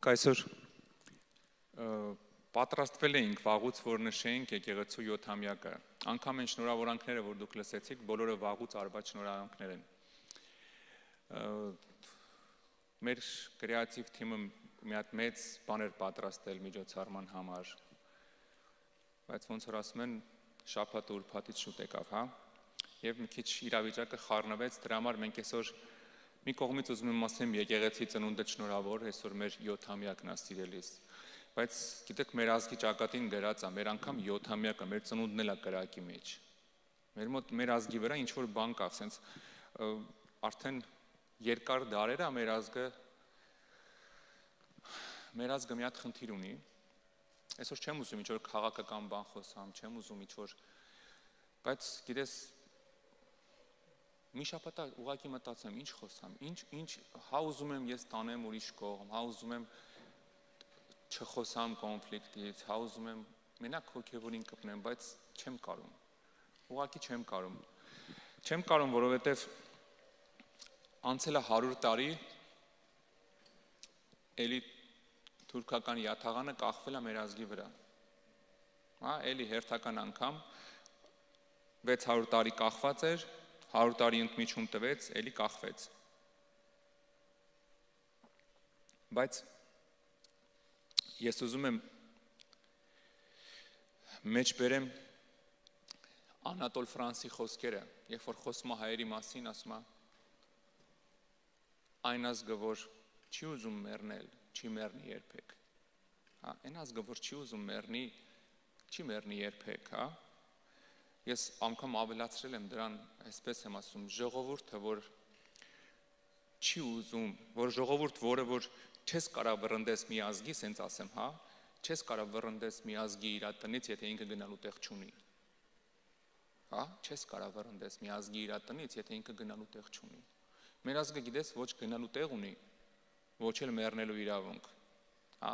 Այսօր պատրաստվել էինք վաղուց, որ նշենք եկեղեցու 7-ամյակը։ Անգամ այն շնորհավորանքները, որ դուք լսեցիք, բոլորը վաղուց արված շնորհավորանքներ են։ Մեր կրեատիվ թիմը մի հատ մեծ բան էր պատրաստել միջոցառման համար, բայց ոնց որ ասում են, շաբաթը ուրբաթից շուտ եկավ, հա։ Եվ մի քիչ իրավիճակը խառնվեց, դրա համար մենք այսօր մի կողմից ուզում եմ ասեմ եկեղեցի ծնունդը շնորհավոր, այսօր մեր 7-ամյակն է սիրելիս։ Բայց գիտեք, մեր ազգի ճակատին գրած է, մեր անգամ 7-ամյակը, մեր ծնունդն էլ է կրակի մեջ։ Մեր մոտ մեր ազգի վրա ինչ որ բան կա, ասենց արդեն երկար դարեր է մեր ազգը մի հատ խնդիր ունի։ Այսօր չեմ ուզում ինչ որ քաղաքական բան խոսամ, չեմ ուզում ինչ որ, բայց գիտես մի շաբաթ ուղղակի մտածեմ, ինչ խոսամ, ինչ հա ուզում եմ ես տանեմ ուրիշ կողմ, հա ուզում եմ չխոսամ կոնֆլիկտից, հա ուզում եմ մենակ հոգևորին կպնեմ, բայց չեմ կարում, ուղղակի չեմ կարում, որովհետև անցել է 100 տարի, էլի թուրքական յաթաղանը կախվել է մեր ազգի վրա, հա, էլի հերթական անգամ 600 տարի կախված էր, 100 տարի ընդմիջում տվեց, էլի կախվեց։ Բայց ես ուզում եմ մեջ բերեմ Անատոլ Ֆրանսի խոսքերը, երբ որ խոսում է հայերի մասին, ասում է այն ազգը, որ չի ուզում մեռնել, չի մեռնի երբեք։ Հա, այն ազգը, որ չի ուզում մեռնի, չի մեռնի երբեք, հա։ Ես անգամ ավելացրել եմ դրան, այսպես եմ ասում, ժողովուրդը, որ չի ուզում, որ ժողովուրդ, որ չես կարող վռնդես մի ազգի, սենց ասեմ, հա, չես կարող վռնդես մի ազգի իր տնից, եթե ինքը գնալու տեղ չունի։ Հա, չես կարող վռնդես մի ազգի իր տնից, եթե ինքը գնալու տեղ չունի։ Մեր ազգը գիտես ոչ գնալու տեղ ունի, ոչ էլ մեռնելու իրավունք, հա։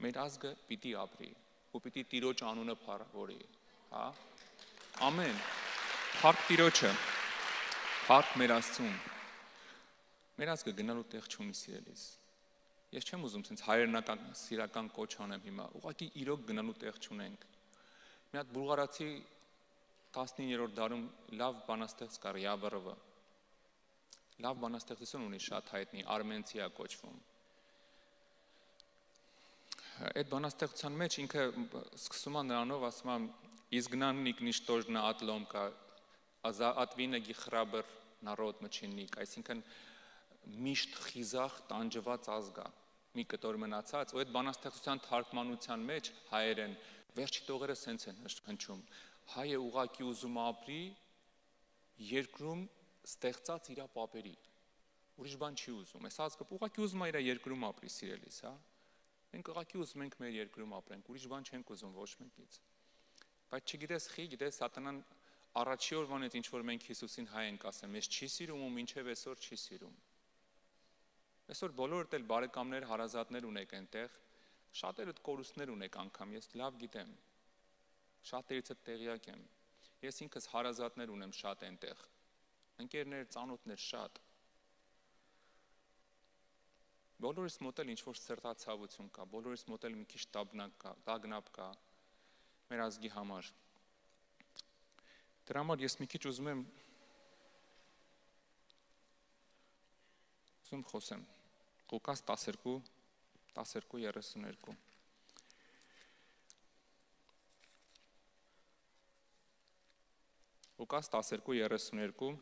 Մեր ազգը պիտի ապրի, ու պիտի Տիրոջ անունը փառավորի, հա։ Ամեն, փառք Տիրոջը, փառք մեր Աստծուն, մեր ազգը գնալու տեղ չունի սիրելիս, ես չեմ ուզում սենց հայրենական սիրական կոչ անեմ հիմա, ուղղակի իրոք գնալու տեղ չունենք, մի հատ բուլղարացի 19-րդ դարում լավ բանաստեղծ կար Յավռովը, լավ բանաստեղծություն ունի շատ հայտնի, արմենցի է կոչվում, այդ բանաստեղծության մեջ ինքը սկսում է նրանով, ասում է Изгнанник ничтожно отломка, от виноги храбр народ мученик, այսինքն միշտ խիզախ տանջված ազգա, մի կտոր մնացած, ու այդ բանաստեղծության թարգմանության մեջ հայերեն վերջի տողերը սենց են հնչում, հայը ուղղակի ուզում ապրի երկրում ստեղծած իր պապերի, ուրիշ բան չի ուզում, այս ազգը ուղղակի ուզում է իր երկրում ապրի սիրելիս, հա, մենք ուղղակի ուզում ենք մեր երկրում ապրենք, ուրիշ բան չենք ուզում ոչ մեկից, բայց չգիտես խի, գիտես սատանան առաջի օրվանից ինչ որ մենք Հիսուսին հայ ենք ասեմ, ես չի սիրում ու մինչև այսօր չի սիրում, այսօր բոլորդ էլ բարեկամներ, հարազատներ ունեք այնտեղ, շատերդ կորուստներ ունեք անգամ, ես լավ գիտեմ, շատերիցդ տեղյակ եմ, ես ինքս հարազատներ ունեմ շատ այնտեղ, ընկերներ, ծանոթներ շատ, բոլորիս մոտ էլ ինչ որ սրտացավություն կա, բոլորիս մոտ էլ մի քիչ տագնապ կա, մեր ազգի համար, դրա համար ես մի քիչ ուզում եմ խոսեմ, Ղուկաս 12:32 Ղուկաս 12:32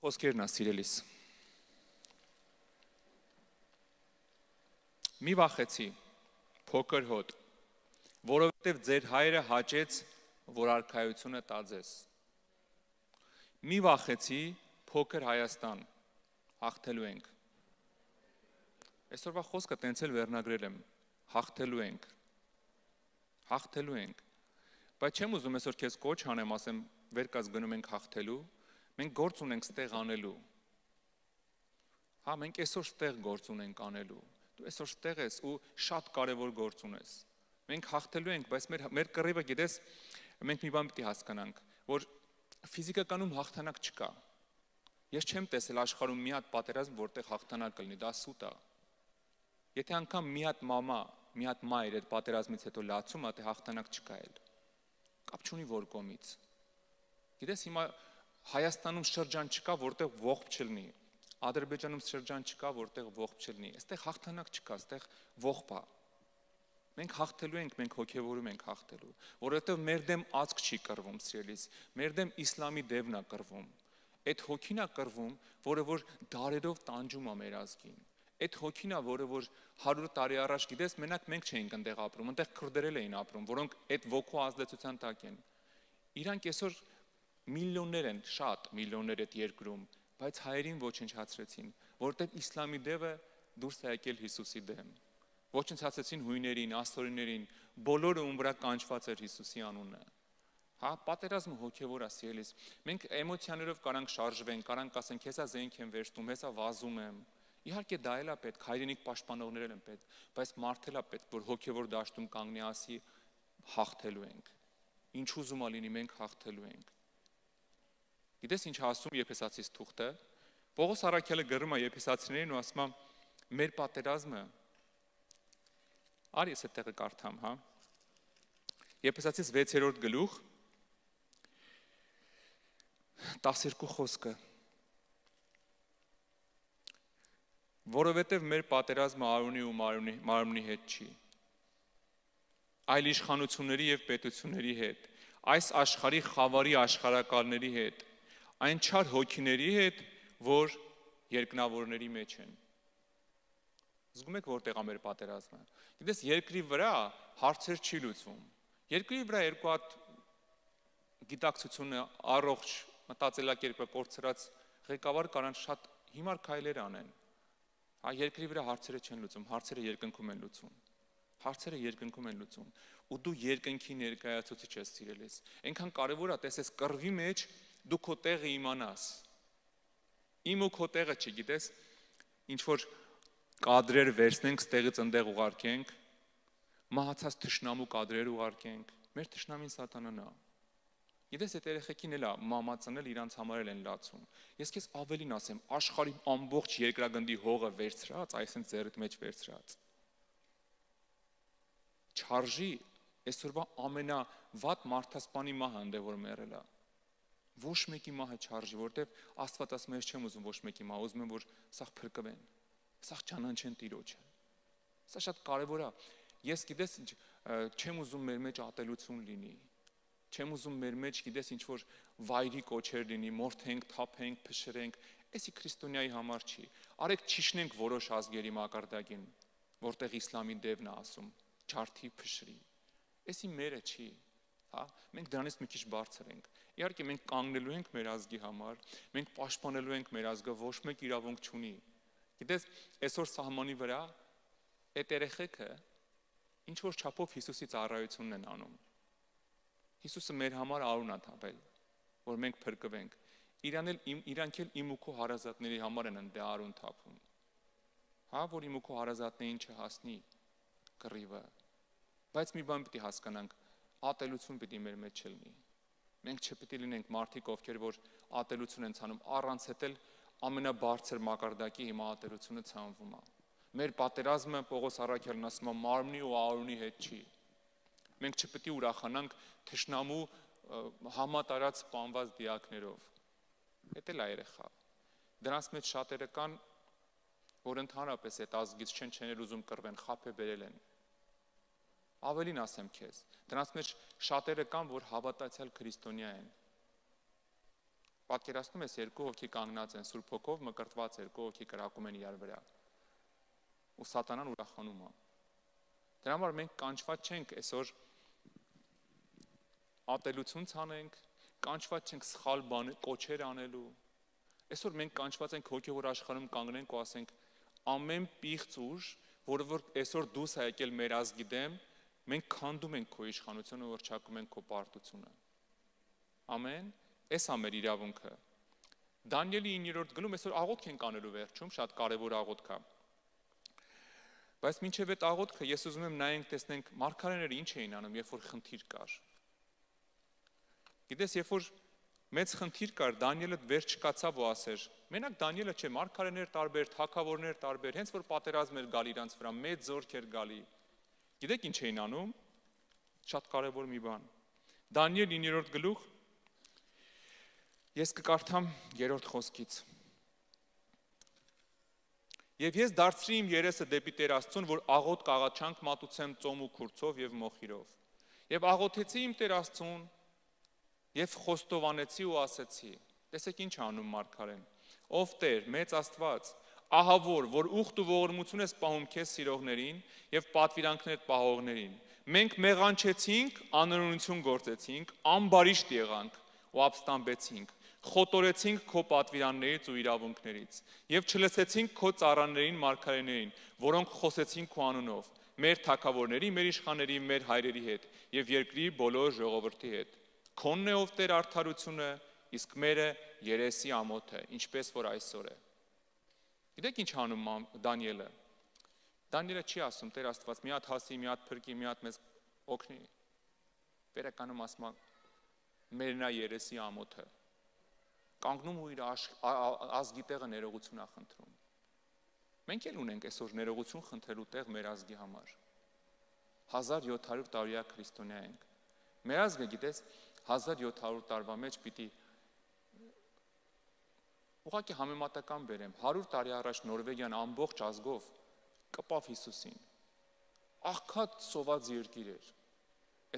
խոսքերն է սիրելիս Մի վախեցի փոքր հոտ, որովհետև ձեր հայրը հաճեց, որ արքայությունը տա ձեզ։ Մի վախեցի փոքր Հայաստան, հաղթելու ենք։ Այսօրվա խոսքը տենց էլ վերնագրել եմ, հաղթելու ենք, բայց չեմ ուզում այսօր քեզ կոչ անեմ, ասեմ, վեր կաց գնում ենք հաղթելու, մենք գործ ունենք ստեղ անելու։ Հա, մենք այսօր ստեղ գործ ունենք անելու։ Դու այսօր ստեղ ես ու շատ կարևոր գործ ունես։ Մենք հաղթելու ենք, բայց մեր կռիվը գիտես, մենք մի բան պիտի հասկանանք, որ ֆիզիկականում հաղթանակ չկա։ Ես չեմ տեսել աշխարհում մի հատ պատերազմ, որտեղ հաղթանակ կլինի, դա սուտ է։ Եթե անգամ մի հատ մամա, մի հատ մայր այդ պատերազմից հետո լացում է, թե հաղթանակ չկա էլ։ Կապ չունի որ կողմից։ Գիտես, հիմա Հայաստանում շրջան չկա, որտեղ ողբ չլինի։ Ադրբեջանում շրջան չկա, որտեղ ողբ չլինի։ Այստեղ հաղթանակ չկա, այստեղ ողբ է։ Մենք հաղթելու ենք, մենք հոգևորում ենք հաղթելու, որովհետև մեր դեմ ազգ չի կռվում, սիրելիս, մեր դեմ իսլամի դևն է կռվում։ Այդ հոգին է կռվում, որը որ դարերով տանջում է մեր ազգին։ Այդ հոգին է, որը որ 100 տարի առաջ, գիտես, մենակ մենք չէինք այնտեղ ապրում, այնտեղ քրդերել էին ապրում, որոնք այդ ոգու ազդեցության տակ են։ Իրանք այսօր միլիոններ են, շատ միլիոններ այդ երկրում, բայց հայերին ոչնչացրեցին, որովհետև իսլամի դևը դուրս է եկել Հիսուսի դեմ։ Ոչնչացրեցին հույներին, աստորիներին, բոլորը ում վրա կանչված էր Հիսուսի անունը։ Հա, պատերազմը հոգևոր է, սիրելիս։ Մենք էմոցիաներով կարանք շարժվենք, կարանք ասենք, հեսա զենք եմ վերցնում, հեսա վազում եմ։ Իհարկե դա էլ է պետք, հայրենիք պաշտպանողներ են պետք, բայց մարդ էլ է պետք, որ հոգևոր դաշտում կանգնի ասի հաղթելու ենք։ Ինչ ուզում ա լինի, մենք հաղթելու ենք։ Գիտես ինչ ասում Եփեսացիս թուղթը։ Պողոս առաքյալը գրում է Եփեսացիներին ու ասում է մեր պատերազմը արի ես այդ տեղը կարդամ, հա։ Եփեսացիս 6-րդ գլուխ 12 խոսքը։ Որովհետև մեր պատերազմը արունի ու մարմնի հետ չի, այլ իշխանությունների և պետությունների հետ, այս աշխարհի խավարի աշխարհակալների հետ, այն չար հոգիների հետ, որ երկնավորների մեջ են։ Զգում եք որտեղ է մեր պատերազմը։ Գիտես, երկրի վրա հարցեր չի լուծվում։ Երկրի վրա երկու հատ գիտակցությունը առողջ մտածելակերպը կորցրած ղեկավար կարան շատ հիմար քայլեր անեն։ Հա, երկրի վրա հարցերը չեն լուծում, հարցերը երկնքում են լուծում։ Հարցերը երկնքում են լուծում։ Ու դու երկնքի ներկայացուցիչ ես, սիրելիս։ Այնքան կարևոր է, տեսես, կռվի մեջ դու քո տեղը իմանաս։ Իմ ու քո տեղը չգիտես, ինչ որ կադրեր վերցնենք, ստեղից ընդեղ ուղարկենք, մահացած թշնամու կադրեր ուղարկենք, մեր թշնամին սատանան է։ Գիտես, այդ երեխեքին էլ է մամա ծնել, իրանց համար են լացում։ Ես քեզ ավելին ասեմ, աշխարհի ամբողջ երկրագնդի հողը վերցրած, այսինքն ձեռիդ մեջ վերցրած։ Չարժի այսօրվա ամենավատ մարդասպանի մահը ընդ է որ մեռել է։ Ոչ մեկի մահը չարժի, որովհետև Աստված ասում է, ես չեմ ուզում ոչ մեկի մահ, ուզում եմ որ սաղ փրկվեն, սաղ ճանաչեն Տիրոջը։ Սա շատ կարևոր է։ Ես գիտես չեմ ուզում մեր մեջ ատելություն լինի։ Չեմ ուզում մեր մեջ, գիտես, ինչ որ վայրի կոչեր լինի, մորթենք, թափենք, փշրենք, էսի քրիստոնյայի համար չի։ Արեք ճիշնենք որոշ ազգերի մակարդակին, որտեղ իսլամի դևն է ասում, ջարդի փշրի։ Էսի մերը չի, հա, մենք դրանից մի քիչ բարձր ենք։ Իհարկե մենք կանգնելու ենք մեր ազգի համար, մենք պաշտպանելու ենք մեր ազգը, ոչ մեկ իրավունք չունի։ Գիտես, այսօր սահմանի վրա այդ երեխեքը ինչ որ չափով Հիսուսի ծառայությունն են անում։ Հիսուսը մեր համար արուն է թափել, որ մենք փրկվենք։ Իրանք էլ իմ ու քո հարազատների համար են ընդ արուն թափում։ Հա, որ իմ ու քո հարազատներին չհասնի կռիվը։ Բայց մի բան պիտի հասկանանք, ատելություն պիտի մեր մեջ չլինի։ Մենք չպիտի լինենք մարդիկ, ովքեր որ ատելություն են ցանում, առանց հետել ամենաբարձր մակարդակի հիմա ատելությունը ցանվում է։ Մեր պատերազմը Պողոս առաքյալն ասում է մարմնի ու արունի հետ չի։ Մենք չպետք է ուրախանանք թշնամու համատարած սպանված դիակներով։ Դա էլ է երեխա։ Դրանց մեջ շատերը կան, որ ընդհանրապես այդ ազգից չեն ուզում կռվեն, խաբե բերել են։ Ավելին ասեմ քեզ, դրանց մեջ շատերը կան, որ հավատացյալ քրիստոնյա են։ Պատկերացնում ես երկու հոգի կանգնած են Սուրբ Հոգով, մկրտված երկու հոգի կրակում են իրար վրա։ Ու սատանան ուրախանում է։ Դրա համար մենք կանչված չենք այսօր ատելություն ցանենք, կանչված չենք սխալ բան կոչեր անելու։ Այսօր մենք կանչված ենք հոգևոր աշխարհում կանգնենք ու ասենք ամեն պիղծ ուժ, որը որ այսօր դուրս է եկել մեր ազգի դեմ, մենք քանդում ենք քո իշխանությունը, որչակում ենք քո պարտությունը։ Ամեն, այս է մեր իրավունքը։ Դանիելի 9-րդ գլուխ այսօր աղոթք ենք անելու վերջում, շատ կարևոր աղոթք է։ Բայց մինչև այդ աղոթքը ես ուզում եմ նայենք, տեսնենք մարգարեները ինչ էին անում, երբ որ խնդիր կար։ Գիտես, երբ որ մեծ խնդիր կար, Դանիելը վեր չկացավ ու ասեր, Մենակ Դանիելը չէ, մարգարեներ տարբեր, թագավորներ տարբեր, հենց որ պատերազմ էր գալի իրանց վրա, մեծ զորք էր գալի։ Գիտեք ինչ էին անում։ Շատ կարևոր մի բան։ Դանիել 9-րդ գլուխ, ես կկարդամ 3-րդ խոսքից։ Եվ ես դարձրի իմ երեսը դեպի Տեր Աստծուն, որ աղոտ կաղաչանք մատուցեմ ծոմ ու քուրձով եւ մոխիրով։ Եվ աղոթեցի իմ Տեր Աստծուն եւ խոստովանեցի ու ասեցի. Տեսեք ինչ անում մարգարեն։ Ով Տեր, մեծ Աստված, ահավոր, որ ուխտ ու ողորմություն ես պահում քեզ սիրողներին եւ պատվիրանքներ պահողներին։ Մենք մեղանչեցինք, անօրենություն գործեցինք, ամբարիշտ եղանք ու ապստամբեցինք, խոտորեցինք քո պատվիրաններից ու իրավունքներից եւ չլսեցինք քո ծառաներին մարգարեներին, որոնք խոսեցին քո անունով, մեր թագավորների, մեր իշխանների, մեր հայրերի հետ եւ երկրի բոլոր ժողովրդի հետ։ Քոնն է ով Տեր արդարությունը, իսկ մերը երեսի ամոթը, ինչպես որ այսօր է։ Գիտեք ինչ անում Դանիելը։ Դանիելը չի ասում Տեր Աստված մի հատ հասի, մի հատ փրկի, մի հատ մեզ օգնի։ Վերականում ասում է մերնա երեսի ամոթը։ Կանգնում ու իր ազգի տեղը ներողություն է խնդրում։ Մենք էլ ունենք այսօր ներողություն խնդրելու տեղ մեր ազգի համար։ 1700 տարվա քրիստոնյա ենք։ Մեր ազգը գիտես 1700 տարվա մեջ պիտի ուղղակի համեմատական բերեմ 100 տարի առաջ Նորվեգիան ամբողջ ազգով կպավ Հիսուսին։ Աղքատ սոված երկիր էր։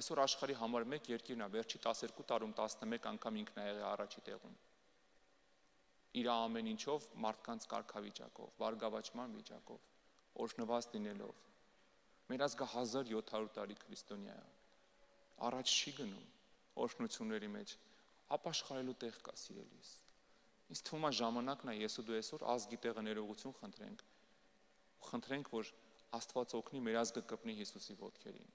Այսօր աշխարհի համար մեկ երկիրն է, վերջի 12 տարում 11 անգամ ինքն է եղել առաջի տեղում։ Իր ամեն ինչով մարդկանց կարգավիճակով, բարգավաճման վիճակով, օրհնված լինելով։ Մեր ազգը 1700 տարի քրիստոնյա է։ Առաջ չի գնում օրհնությունների մեջ, ապաշխարելու տեղ կա սիրելիս։ Ինձ թվում է ժամանակն է ես ու դու այսօր ազգի տեղը ներողություն խնդրենք ու խնդրենք, որ Աստված օգնի մեր ազգը կպնի Հիսուսի ոտքերին։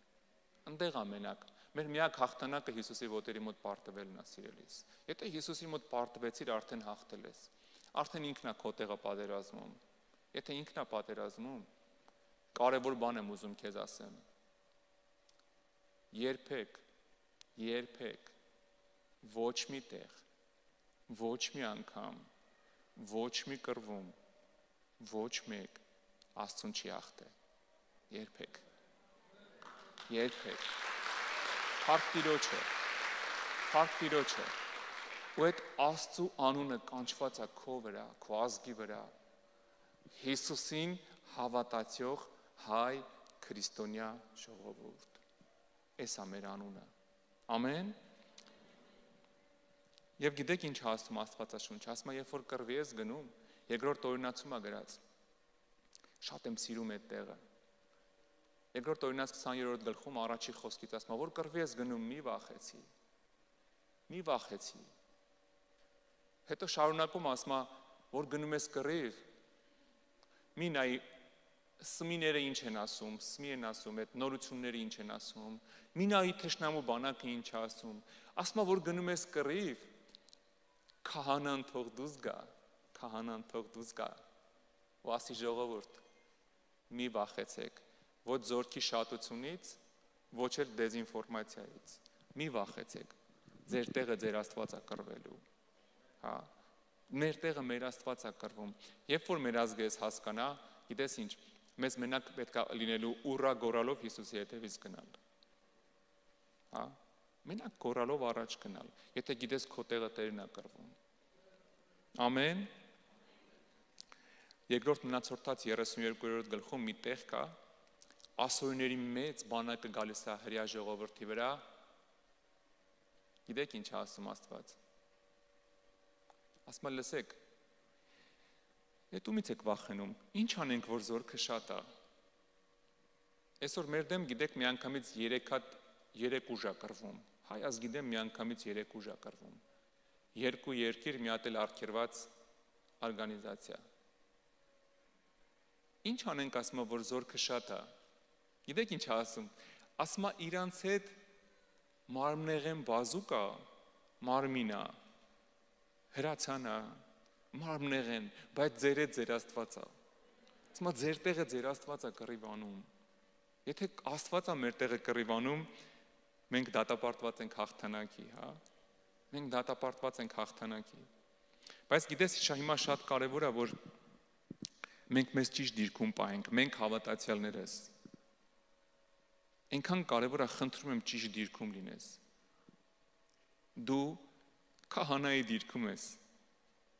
Այնտեղ ամենակ մեր միակ հաղթանակը Հիսուսի ոտերի մոտ պարտվելն է սիրելիս։ Եթե Հիսուսի մոտ պարտվեցիր, արդեն հաղթել ես։ Արդեն ինքն է քո տեղը պատերազմում։ Եթե ինքն է պատերազմում, կարևոր բան եմ ուզում քեզ ասեմ։ Երբեք ոչ մի տեղ, ոչ մի անգամ, ոչ մի կռվում, ոչ մեկ Աստծուն չի հաղթել։ Երբեք։ Փառք Տիրոջը։ Ու այդ Աստծու անունը կանչված է քո վրա, քո ազգի վրա։ Հիսուսին հավատացող հայ քրիստոնյա ժողովուրդ։ Էս է մեր անունը։ Ամեն։ Եվ գիտեք ինչ ասում Աստվածաշունչը, ասում է, երբ որ կռվի ես գնում, երկրորդ օրինացում է գրած։ Շատ եմ սիրում այդ տեղը։ Երկրորդ օրինաց 20-րդ գլխում առաջի խոսքից ասում է, որ կռվի ես գնում, մի վախեցի։ Հետո շարունակում ասում է, որ գնում ես կռիվ, մի նայ սմիները ինչ են ասում, սմի են ասում, այդ նորությունները ինչ են ասում, մի նայի թշնամու բանակը ինչ ասում, ասում է, որ գնում ես կռիվ, քահանան թող դուրս գա, ու ասի ժողովուրդ, մի վախեցեք, ոչ զորքի շատությունից, ոչ էլ դեզինֆորմացիայից, մի վախեցեք, ձեր տեղը ձեր Աստված է կռվելու, հա, մեր տեղը մեր Աստված է կռվում, երբ որ մեր ազգը ես հասկանա, գիտես ինչ, մեզ մենակ պետք է լինելու ուռա գորալով Հիսուսի հետևից գնալ, հա, մենակ գորալով առաջ գնալ, եթե գիտես քո տեղը Տերն է կռվում, ամեն, երկրորդ մնացորդած 32-րդ գլխում մի տեղ կա, ասորիների մեծ բանակը գալիս է հրյա ժողովրդի վրա, գիտեք ինչ ասում Աստված, ասում է լսեք, Էդ ումից եք վախենում, ինչ անենք, որ զորքը շատ է։ Այսօր մեր դեմ գիտեք միանգամից 3 ուժ է կռվում, հայ ազգի դեմ միանգամից 3 ուժ է կռվում, 2 երկիր մի հատ էլ արգելված օրգանիզացիա։ Ինչ անենք, ասում է, որ զորքը շատ է։ Գիտեք ինչ ասում, ասում է իրանց հետ մարմնեղեն բազուկա, մարմինա, հրացանա, մարմնեղեն, բայց ձեր հետ ձեր Աստված է։ Ասում է ձեր տեղը ձեր Աստված է կռիվանում։ Եթե Աստված է մեր տեղը կռիվանում, մենք դատապարտված ենք հաղթանակի, հա։ Մենք դատապարտված ենք հաղթանակի։ Բայց գիտես, հիմա շատ կարևոր է, որ մենք մեզ ճիշտ դիրքում պահենք, մենք հավատացյալներս։ Այնքան կարևոր է, խնդրում եմ ճիշտ դիրքում լինես։ Դու քահանայի դիրքում ես։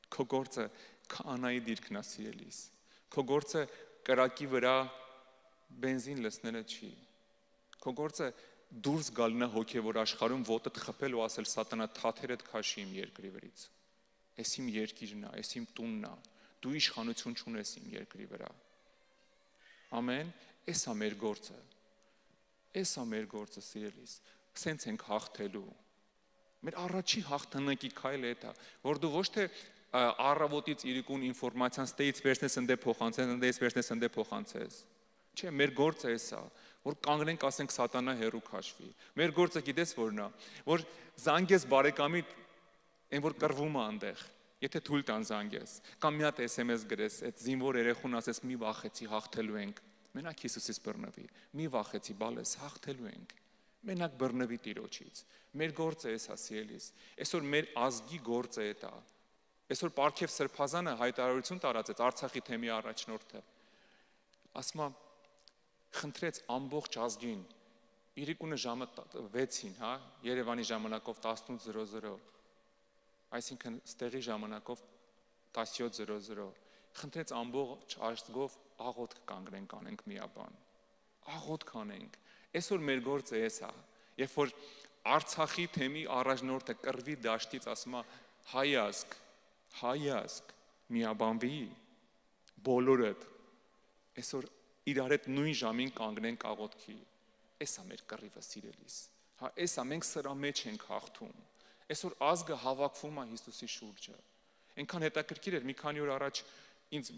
Քո գործը քահանայի դիրքն է, սիրելիս։ Քո գործը կրակի վրա բենզին լցնելը չի։ Քո գործը դուրս գալն է հոգևոր աշխարհում ոտդ խփել ու ասել սատանա թաթերդ քաշի իմ երկրի վրից։ Էս իմ երկիրն է, էս իմ տունն է։ Դու իշխանություն չունես իմ երկրի վրա։ Ամեն, էս է մեր գործը։ Էս է մեր գործը, սիրելիս։ Սենց ենք հաղթելու։ Մեր առաջի հաղթանակի քայլը է դա, որ դու ոչ թե առավոտից իրիկուն ինֆորմացիան ստեից վերցնես ընդե փոխանցես, ընդեից վերցնես ընդե փոխանցես։ Չէ, մեր գործը էս է, որ կանգնենք, ասենք սատանա հեռու քաշվի։ Մեր գործը գիտես որն է, որ զանգես բարեկամի, այն որ կռվում է այնտեղ, եթե թույլ տան զանգես, կամ մի հատ SMS գրես, այդ զինվոր երեխուն ասես մի վախեցի, հաղթելու ենք։ Մենակ Հիսուսից բռնվի, մի վախեցի, բալես, հաղթելու ենք։ Մենակ բռնվի Տիրոջից։ Մեր գործը էս է, սիրելիս։ Այսօր մեր ազգի գործը է դա։ Այսօր Պարքև Սրբազանը հայտարարություն տարածեց Արցախի թեմի առաջնորդը։ Ասում է, խնդրեց ամբողջ ազգին, իրիկունը ժամը 6-ին, հա, Երևանի ժամանակով 18:00, այսինքն ստեղի ժամանակով 17:00, խնդրեց ամբողջ ազգով աղոթք կանգնենք, անենք միաբան, աղոթք անենք։ Այսօր մեր գործը էս է, երբ որ Արցախի թեմի առաջնորդը կռվի դաշտից ասում է հայ ազգ, միաբանվի, բոլորդ, այսօր իրար հետ նույն ժամին կանգնենք աղոթքի, էս է մեր կռիվը, սիրելիս, հա, էս է, մենք սրա մեջ ենք հաղթում, այսօր ազգը հավաքվում է Հիսուսի շուրջը, այնքան հետաքրքիր էր, մի քանի օր առաջ ինձ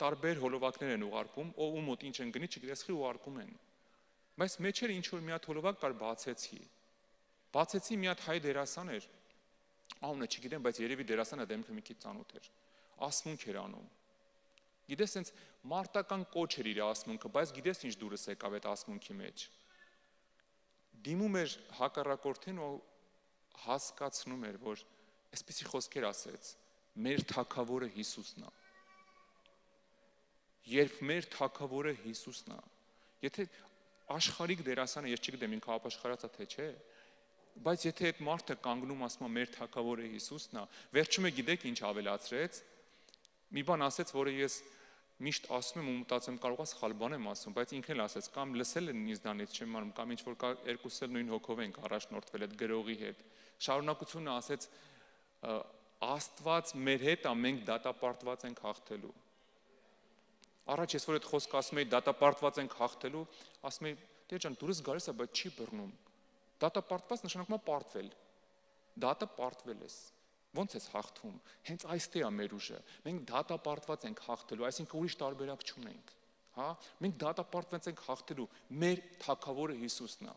տարբեր հոլովակներ են ուղարկում, ով ու մոտ ինչ են գնի, չգիտես խի ուղարկում են, բայց մեջեր ինչ որ մի հատ հոլովակ կար բացեցի մի հատ հայ դերասան էր, անունը չգիտեմ, բայց երևի դերասանը դեմքը մի քիչ ծանոթ էր, ասմունք էր անում, գիտես սենց մարտական կոչ էր իր ասմունքը, բայց գիտես ինչ դուրս եկավ այդ ասմունքի մեջ, դիմում էր հակառակորդին ու հասկացնում էր, որ այսպիսի խոսքեր ասեց, մեր թագավորը Հիսուսն է, երբ մեր թագավորը Հիսուսն է, եթե աշխարհիկ դերասանը, ես չգիտեմ ինքը ապաշխարած է թե չէ, բայց եթե այդ մարդը կանգնում ասում է մեր թագավորը Հիսուսն է, վերջում է գիտեք ինչ ավելացրեց, մի բան ասեց, որը ես միշտ ասում եմ ու մտածում կարող է սխալ բան եմ ասում, բայց ինքն էլ ասեց, կամ լսել են ինձնանից չեմ անում, կամ ինչ որ կա երկուսս էլ նույն հոգով ենք առաջնորդվել այդ գրողի հետ։ Շարունակությունը ասեց Աստված մեր հետ է, մենք դատապարտված ենք հաղթելու։ Առաջ ես որ այդ խոսքը ասում էի դատապարտված ենք հաղթելու, ասում էի Տեր ջան, դուրս գալիս է, բայց չի բռնում։ Դատապարտված նշանակում է պարտվել։ Դատապարտվել ես։ Ոնց ես հաղթում։ Հենց այստեղ է մեր ուժը։ Մենք դատապարտված ենք հաղթելու, այսինքն ուրիշ տարբերակ չունենք, հա։ Մենք դատապարտված ենք հաղթելու, մեր թագավորը Հիսուսն է։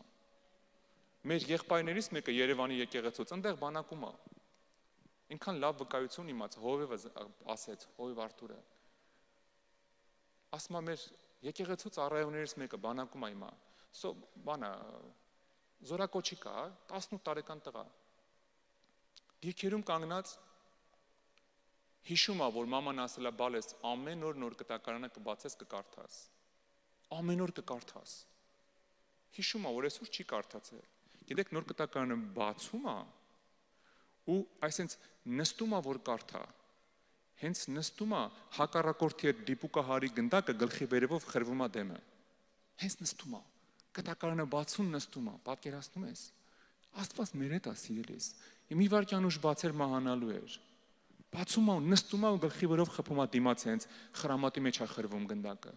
Մեր եղբայրներից մեկը Երևանի եկեղեցուց այնտեղ բանակում է։ Ինքան լավ վկայություն իմաց, Հովևը ասեց, Հովև Արթուրը։ Ասում է մեր եկեղեցուց առայողներից մեկը բանակում է հիմա։ Բանը զորակոչիկ է, 18 տարեկան տղա։ Դիրքերում կանգնած հիշում է, որ մաման ասել է բալես ամեն օր նոր կտակարանը կբացես կկարդաս։ Ամեն օր կկարդաս։ Հիշում է, որ այսօր չի կարդացել։ Գիտեք, նոր կտակարանը բացում է ու այսինքն նստում է, որ կարդա։ Հենց նստում է հակառակորդի հետ դիպուկահարի գնդակը գլխի վերևով խրվում է դեմը։ Հենց նստում է։ Կտակարանը բացում նստում է, պատկերացնում ես։ Աստված մեր հետ է, սիրելիս։ Մի վայրկյան ուշ բացեր մահանալու էր։ Բացում է, նստում է ու գլխի վերով խփում է դիմաց հենց խրամատի մեջ է խրվում գնդակը։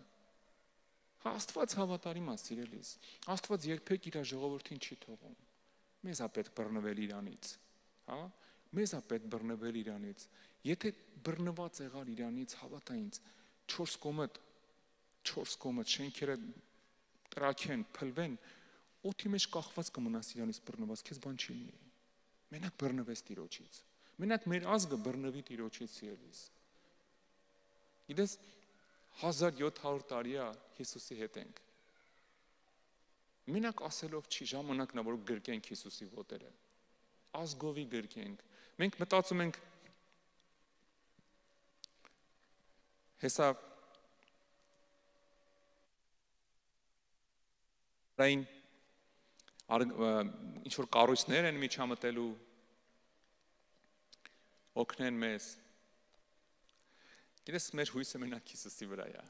Հա Աստված հավատարիմ է, սիրելիս։ Աստված երբեք իր ժողովրդին չի թողում։ Մեզ է պետք բռնվել իրանից, հա։ Մեզ է պետք բռնվել իրանից։ Եթե բռնված եղար իրանից, հավատա ինձ, 4 կողմդ շենքերը տրաքեն, փլվեն, օդի մեջ կախված կմնաս իրանից բռնված, քեզ բան չի լինի։ Մենակ բռնվես Տիրոջից։ Մենակ մեր ազգը բռնվի Տիրոջից, սիրելիս։ Գիտես, 1700 տարի է Հիսուսի հետ ենք։ Մենակ ասելով չի, ժամանակն է, որ գրկենք Հիսուսի ոտերը։ Ազգովի գրկենք։ Մենք մտածում ենք Հեսա այն ինչ որ կառույցներ են միջամտելու օգնեն մեզ։ Գիտես, մեր հույսը մենակ Հիսուսի վրա է։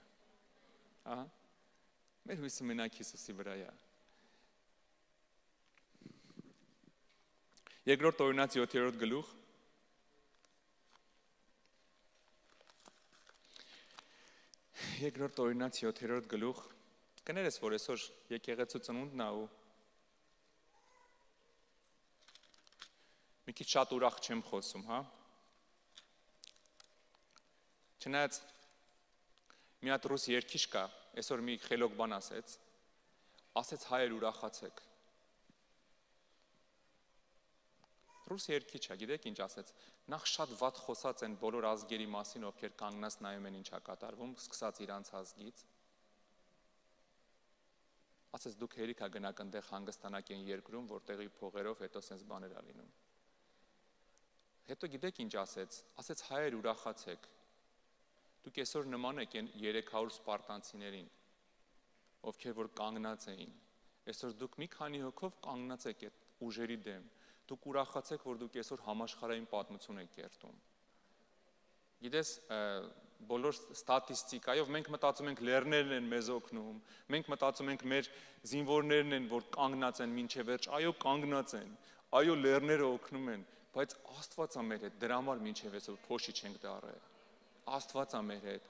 Ահա։ Մեր հույսը մենակ Հիսուսի վրա է։ Երկրորդ օրինաց 7-րդ գլուխ։ Երկրորդ օրինաց 7-րդ գլուխ։ Կներես, որ այսօր եկեղեցու ծնունդն է ու մի քիչ շատ ուրախ չեմ խոսում, հա։ Չնայած մի հատ ռուս երգիչ կա, այսօր մի խելոք բան ասեց հայեր ուրախացեք։ Ռուս երգիչ է, գիտեք ինչ ասեց, նախ շատ վատ խոսած են բոլոր ազգերի մասին, ովքեր կանգնած նայում են ինչա կատարվում, սկսած իրանց ազգից։ Ասեց դուք հերիք ա գնաք այնտեղ հանգստանաք են երկրում, որտեղի փողերով հետո սենց բաներ ա լինում։ Հետո գիտեք ինչ ասեց հայեր ուրախացեք։ Դուք այսօր նման եք են 300 սպարտանցիներին, ովքեր որ կանգնած էին։ Այսօր դուք մի քանի հոգով կանգնած եք այդ ուժերի դեմ։ Դուք ուրախացեք, որ դուք այսօր համաշխարհային պատմություն եք կերտում։ Գիտես, բոլոր ստատիստիկայով մենք մտածում ենք լեռներն են մեզ օգնում, մենք մտածում ենք մեր զինվորներն են, որ կանգնած են մինչև վերջ, այո կանգնած են, այո լեռները օգնում են, բայց Աստված է մեր հետ, դրա համար մինչև այսօր փոշի չենք դառել։ Աստված է մեր հետ,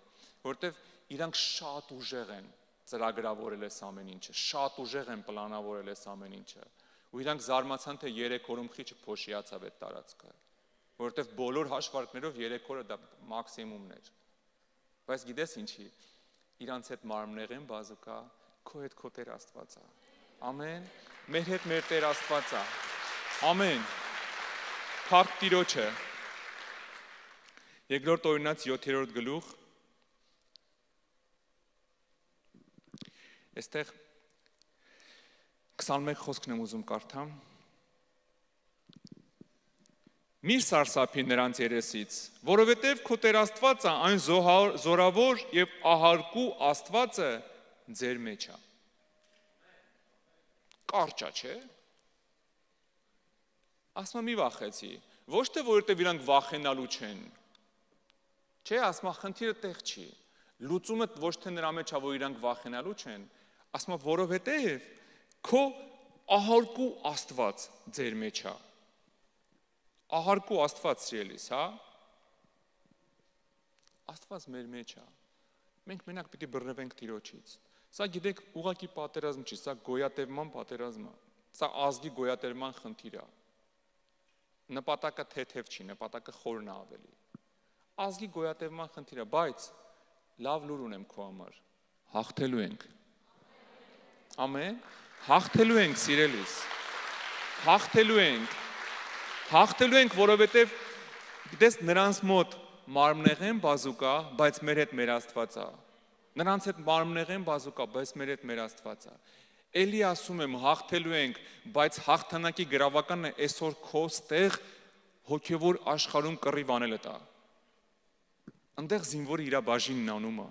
որտեվ իրանք շատ ուժեղ են ծրագրավորել այս ամեն ինչը, շատ ուժեղ են պլանավորել այս ամեն ինչը, ու իրանք զարմացան, թե 3 օրում խիչը փոշիացավ այդ տարածքը, որտեվ բոլոր հաշվարկներով 3 օրը դա մաքսիմումն էր։ Բայց գիտես ինչի, իրանց հետ մարմնեղեն բազուկա, քո հետ քո Տեր Աստված է։ Ամեն, մեր հետ մեր Տեր Աստված է։ Ամեն։ Փառք Տիրոջը։ Երկրորդ օրինաց 7-րդ գլուխ։ Այստեղ 21 խոսքն եմ ուզում կարդամ։ Մի սարսափի նրանց երեսից, որովհետև քո Տեր Աստվածը այն զորավոր եւ ահարկու Աստվածը ձեր մեջ է։ Կարճ է, չէ՞։ Ասում մի վախեցի, ոչ թե որովհետև իրանք վախենալու չեն։ Չէ, ասում խնդիրը տեղ չի։ Լուծումը ոչ թե նրա մեջ է, որ իրանք վախենալու չեն, ասում որովհետև քո ահարկու Աստված ձեր մեջ է։ Ահարկու Աստված սիրելիս, հա։ Աստված մեր մեջ է։ Մենք մենակ պիտի բռնվենք Տիրոջից։ Սա գիտեք, ուղղակի պատերազմ չի, սա գոյատևման պատերազմ է։ Սա ազգի գոյատևման խնդիր է։ Նպատակը թեթև չի, նպատակը խորն է ավելի։ Ազգի գոյատևման խնդիր է, բայց լավ լուր ունեմ քո համար։ Հաղթելու ենք։ Ամեն։ Հաղթելու ենք, սիրելիս։ Հաղթելու ենք։ Հաղթելու ենք, որովհետև գիտես նրանց մոտ մարմնեղեն բազուկա, բայց մեր հետ մեր Աստված է։ Նրանց հետ մարմնեղեն բազուկա, բայց մեր հետ մեր Աստված է։ Էլի ասում եմ, հաղթելու ենք, բայց հաղթանակի գրավականն է այսօր քո ստեղ հոգևոր աշխարհում կռիվ անելը տա։ Այնտեղ զինվորը իր բաժինն անում է։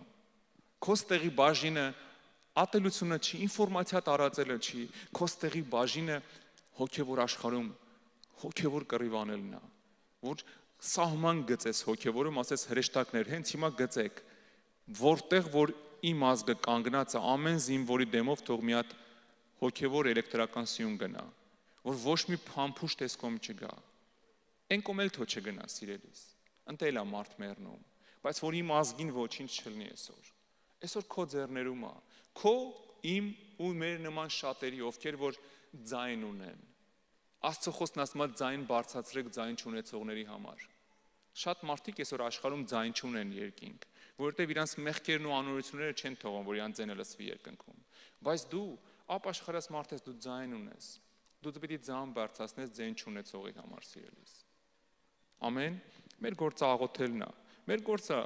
Քո ստեղի բաժինը ատելությունը չի, ինֆորմացիա տարածելը չի, քո ստեղի բաժինը հոգևոր աշխարհում հոգևոր կռիվ անելն է, որ սահման գծես հոգևորում, ասես հրեշտակներ, հենց հիմա գծեք, որտեղ որ իմ ազգը կանգնած է, ամեն զինվորի դեմով թող մի հատ հոգևոր էլեկտրական սյուն գնա, որ ոչ մի փամփուշտ տեսքոմ չգա, են կոմ էլ թո չգնա, սիրելիս, ընտել է մարդ մեռնում, բայց որ իմ ազգին ոչինչ չլինի այսօր, այսօր քո ձեռներում է, քո իմ ու մեր նման շատերի, ովքեր որ ձայն ունեն, Աստծո խոսքն ասում է ձայն բարձրացրեք ձայն չունեցողների համար։ Շատ մարդիկ այսօր աշխարհում ձայն չունեն երկինք, որովհետև իրանց մեղքերն ու անօրությունները չեն թողում, որ իրանց ձայնը լսվի երկնքում։ Բայց դու ապաշխարած մարդ ես, դու ձայն ունես։ Դու պիտի ձայն բարձրացնես ձայն չունեցողի համար, սիրելիս։ Ամեն։ Մեր գործը աղոթելն է։ Մեր գործը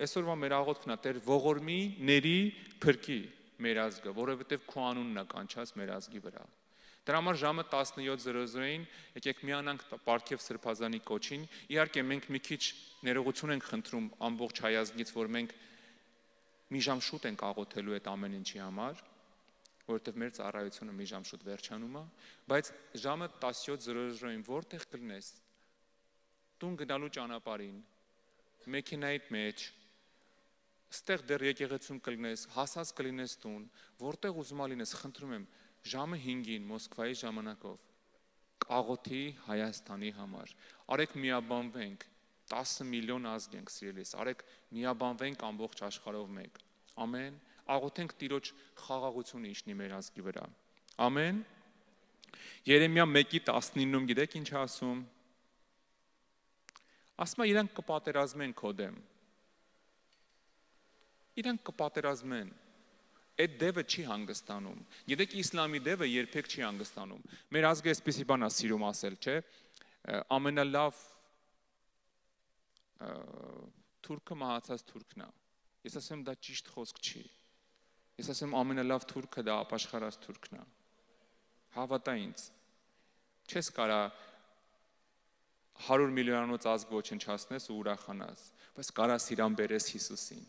այսօրվա մեր աղոթքն է, Տեր ողորմի, ների, փրկի մեր ազգը, որովհետև քո անունն է կանչած մեր ազգի վրա։ Դրա համար ժամը 17:00-ին եկեք միանանք Պարքև Սրբազանի կոչին։ Իհարկե մենք մի քիչ ներողություն ենք խնդրում ամբողջ հայազգից, որ մենք մի ժամ շուտ ենք աղոթելու այդ ամեն ինչի համար, որովհետև մեր ծառայությունը մի ժամ շուտ վերջանում է, բայց ժամը 17:00-ին որտեղ կլնես, տուն գնալու ճանապարհին, մեքենայիդ մեջ, ստեղ դեռ եկեղեցում կլնես, հասած կլինես տուն, որտեղ ուզում ալինես, խնդրում եմ, ժամը 5-ին Մոսկվայի ժամանակով աղոթի Հայաստանի համար, արեք միաբանվենք, 10 միլիոն ազգ ենք սիրելիս, արեք միաբանվենք ամբողջ աշխարհով մեկ, ամեն, աղոթենք Տիրոջ խաղաղությունը իջնի մեր ազգի վրա, ամեն, Երեմիա 1:19-ում գիտեք ինչ ասում, ասում է իրանք կպատերազմեն քո դեմ, իրանք կպատերազմեն, այդ դևը չի հանգստանում, գիտեք իսլամի դևը երբեք չի հանգստանում, մեր ազգը այսպիսի բան է սիրում ասել, չէ, ամենալավ թուրքը մահացած թուրքն է, ես ասեմ դա ճիշտ խոսք չի, ես ասեմ ամենալավ թուրքը դա ապաշխարած թուրքն է, հավատա ինձ, չես կարա 100 միլիոնանոց ազգ ոչնչացնես ու ուրախանաս, բայց կարաս իրան բերես Հիսուսին,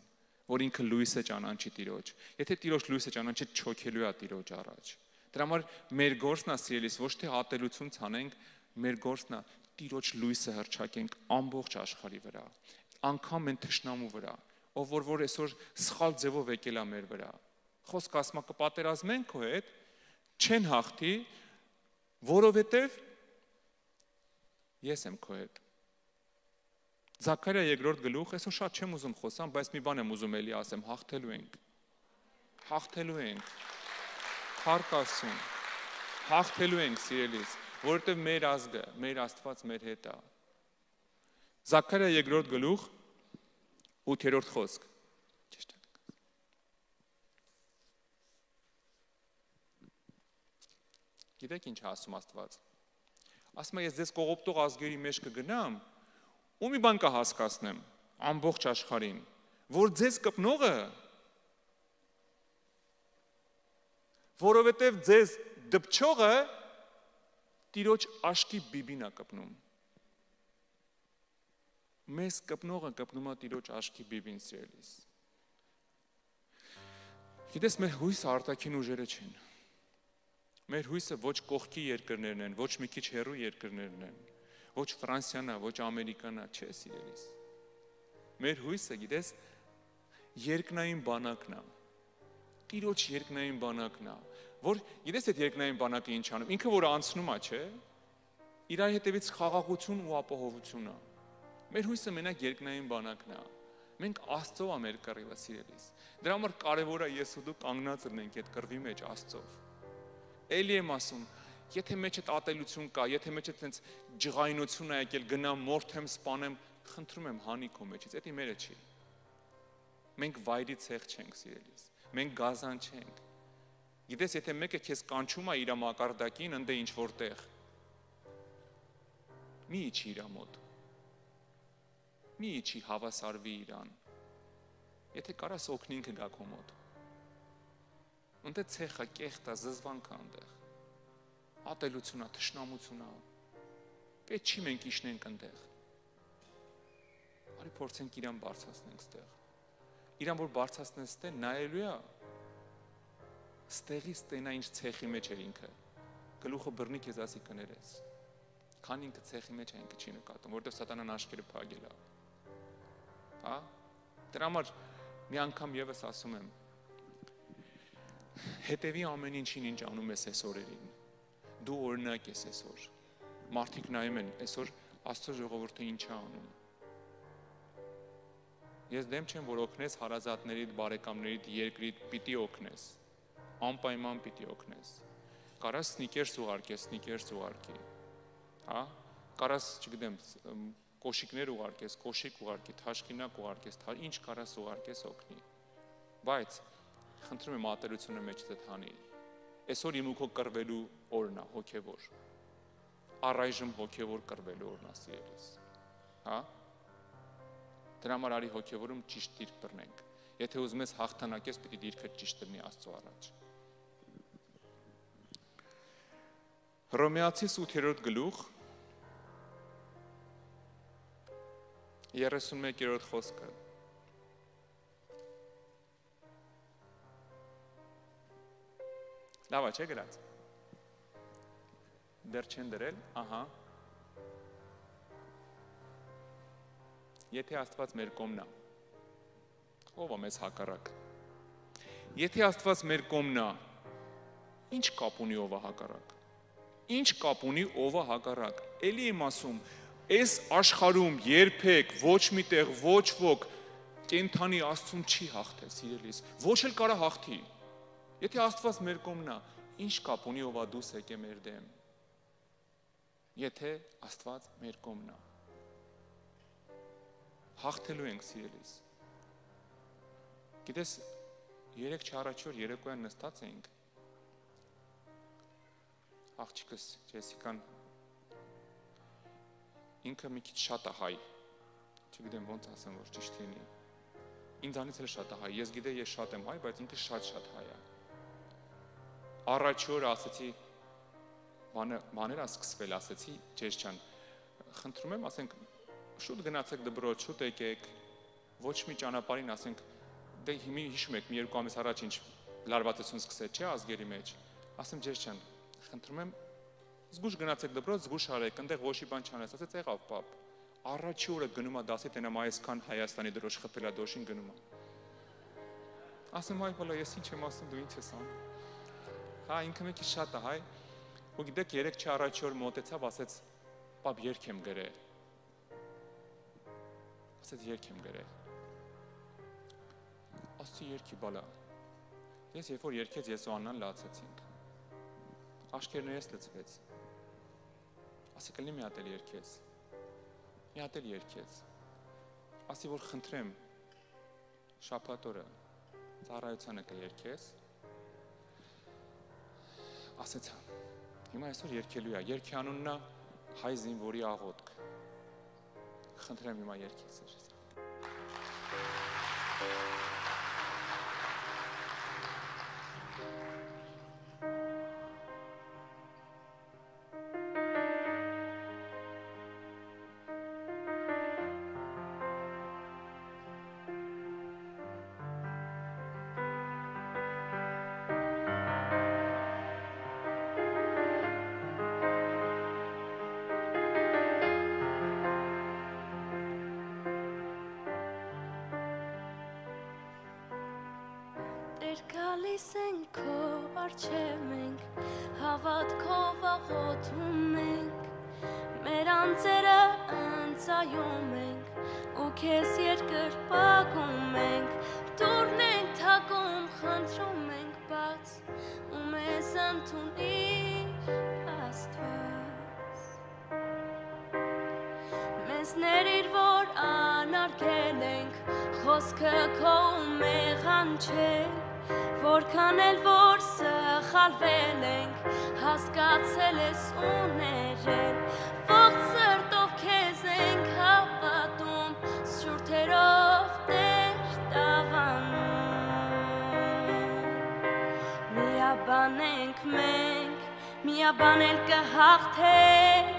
որ ինքը լույսը ճանաչի Տիրոջ, եթե Տիրոջ լույսը ճանաչի չոքելու է Տիրոջ առաջ, դրա համար մեր գործն է սիրելիս, ոչ թե ատելություն ցանենք, մեր գործն է Տիրոջ լույսը հռչակենք ամբողջ աշխարհի վրա, անգամ այն թշնամու վրա, ով որ այսօր սխալ ձևով եկել է մեր վրա, խոսքը ասում է կպատերազմեն քո հետ, չեն հաղթի, որովհետև ես եմ քո հետ։ Զաքարիա 2-րդ գլուխ, այսօր շատ չեմ ուզում խոսամ, բայց մի բան եմ ուզում էլի ասեմ, հաղթելու ենք, փառք Աստծուն, հաղթելու ենք սիրելիս, որովհետև մեր ազգը, մեր Աստված մեր հետ է։ Զաքարիա 2-րդ գլուխ, 8-րդ խոսք։ Գիտեք ինչ ասում Աստված։ Ասում է ես ձեզ կողոպտող ազգերի մեջ կգնամ, ու մի բան կհասկացնեմ ամբողջ աշխարհին, որ ձեզ կպնողը, որովհետև ձեզ դպչողը Տիրոջ աշկի բիբին է կպնում։ Մեզ կպնողը կպնում է Տիրոջ աշկի բիբին սիրելիս։ Գիտես մեր հույսը արտաքին ուժերը չեն։ Մեր հույսը ոչ կողքի երկրներն են, ոչ մի քիչ հեռու երկրներն են, ոչ Ֆրանսիան է, ոչ Ամերիկան է, չէ սիրելիս։ Մեր հույսը, գիտես, երկնային բանակն է, Տիրոջ երկնային բանակն է, որ գիտես այդ երկնային բանակը ինչ անում, ինքը որ անցնում է, չէ, իր հետևից խաղաղություն ու ապահովություն է։ Մեր հույսը մենակ երկնային բանակն է, մենք Աստծով է մեր կռիվը սիրելիս։ Դրա համար կարևոր է ես ու դու կանգնած լինենք այդ կռվի մեջ Աստծով։ Էլի եմ ասում, եթե մեջդ ատելություն կա, եթե մեջդ տենց ջղայնություն է եկել, գնամ, մորթեմ, սպանեմ, խնդրում եմ հանի քո մեջից, դա մերը չի։ Մենք վայրի ցեղ չենք սիրելիս, մենք գազան չենք։ Գիտես, եթե մեկը քեզ կանչում է իր մակարդակին, ընդ ինչ որտեղ, մի իջի իր մոտ, մի իջի հավասարվի իրան, եթե կարաս օգնինքը գա քո մոտ, ընդ ցեխը, կեղտա, զզվանքը այնտեղ, ատելությունա, թշնամությունա, պետք չի մենք իշնենք այնտեղ, արի փորձենք իրան բարձրացնենք ստեղ, իրան որ բարձրացնես ստեղ, նայելու է, ստեղից տենա ինչ ցեխի մեջ էր ինքը, գլուխը բռնի քեզ ասի կներես, քան ինքը ցեխի մեջ է, ինքը չի նկատում, որտեղ սատանան աշկերը փակել է, հա, դրա համար մի անգամ եւս ասում եմ, հետևի ամեն ինչին ինչ անում ես այս օրերին, դու օրինակ ես այսօր, մարդիկ նայում են, այսօր Աստծո ժողովուրդը ինչ է անում, ես դեմ չեմ, որ օգնես հարազատներիդ, բարեկամներիդ, երկրիդ, պիտի օգնես, անպայման պիտի օգնես, կարաս սնիկերս ուղարկի, հա, կարաս, չգիտեմ, կոշիկներ ուղարկես, կոշիկ ուղարկի, թաշկինակ ուղարկես, ինչ կարաս ուղարկես օգնի, բայց խնդրում եմ ատելությունը մեջտդ հանի, այսօր իմ ու քո կռվելու օրն է, հոգևոր, առայժմ հոգևոր կռվելու օրն է սիրելիս, հա, դրա համար արի հոգևորում ճիշտ դիրք բռնենք, եթե ուզում ես հաղթանակես, պիտի դիրքը ճիշտ լինի Աստծո առաջ։ Հռոմեացիս 8-րդ գլուխ 31-րդ խոսքը Լավ է, չէ՞ գրած։ Դեռ չեն դրել, ահա։ Եթե Աստված մեր կողմն է, ով է մեզ հակառակ։ Եթե Աստված մեր կողմն է, ինչ կապ ունի ով է հակառակ։ Ինչ կապ ունի ով է հակառակ։ Էլի եմ ասում, այս աշխարհում երբեք ոչ մի տեղ ոչ ոք կենթանի Աստծուն չի հաղթել, սիրելիս։ Ոչ էլ կարա հաղթի։ Եթե Աստված մեր կողմն է, ինչ կապ ունի ով է դուս եկե մեր դեմ։ Եթե Աստված մեր կողմն է, հաղթելու ենք, սիրելիս։ Գիտես, 3 առաջ օր երեկոյան նստած էինք, աղջիկս Ջեսիկան, ինքը մի քիչ շատ է հայ, չգիտեմ ոնց ասեմ, որ ճիշտ լինի, ինձանից էլ շատ է հայ, ես գիտեմ ես շատ եմ հայ, բայց ինքը շատ հայ է։ Առաջ օր ասեցի, բաներ սկսվել, ասեցի, Ջես ջան, խնդրում եմ, ասենք, շուտ գնացեք դպրոց, շուտ եկեք, ոչ մի ճանապարհին, ասենք, դե հիմա հիշում եք, մի 2 ամիս առաջ ինչ լարվածություն սկսեց, չէ՞ ազգերի մեջ։ Ասեմ, Ջես ջան, խնդրում եմ, զգուշ գնացեք դպրոց, զգուշ արեք, այնտեղ ոչ մի բան չանես, ասեց, եղավ, պապ։ Առաջի օրը գնում է դասի, տենամ այսքան Հայաստանի դրոշ խփելա դոշին գնում է։ Ասեմ, այ բալա, ես ինչ եմ ասում, դու ինչ ես անում։ Հա, ինքը մի քիչ շատ է հայ, ու գիտեք, 3 առաջի օր մոտեցավ, ասեց, պապ, երգ եմ գրել։ Ասեց, երգ եմ գրել։ Ասեցի, երգի բալա։ Ես երբ որ երգեց, ես ու Աննան լացեցինք։ Աշկերներս լցվեց։ Ասի կլինի մի հատ էլ երգես։ Մի հատ էլ երգես։ Ասի որ խնդրեմ շաբաթ օրը ծառայությանը կերգես։ Ասեցա։ Հիմա այսօր երգելու է։ Երգի անունն է Հայ զինվորի աղոթք։ Խնդրեմ հիմա երգես։ Գալիս ենք քո առջև մենք, հավատքով աղոթում ենք, մեր անձերը ընծայում ենք, ու քեզ երկրպագում ենք, դուրն ենք թակում, խնդրում ենք բաց, ու մեզ ընդունիր Աստված։ Մեզ ներիր, որ անարգել ենք, խոսքը քո մեղանչել, Որքան էլ որ սխալվել ենք, հասկացել ես ու ներել, ողջ սրտով քեզ ենք հավատում, սուրթերով Տեր տաղանում։ Միաբան ենք մենք, միաբան էլ կհաղթենք,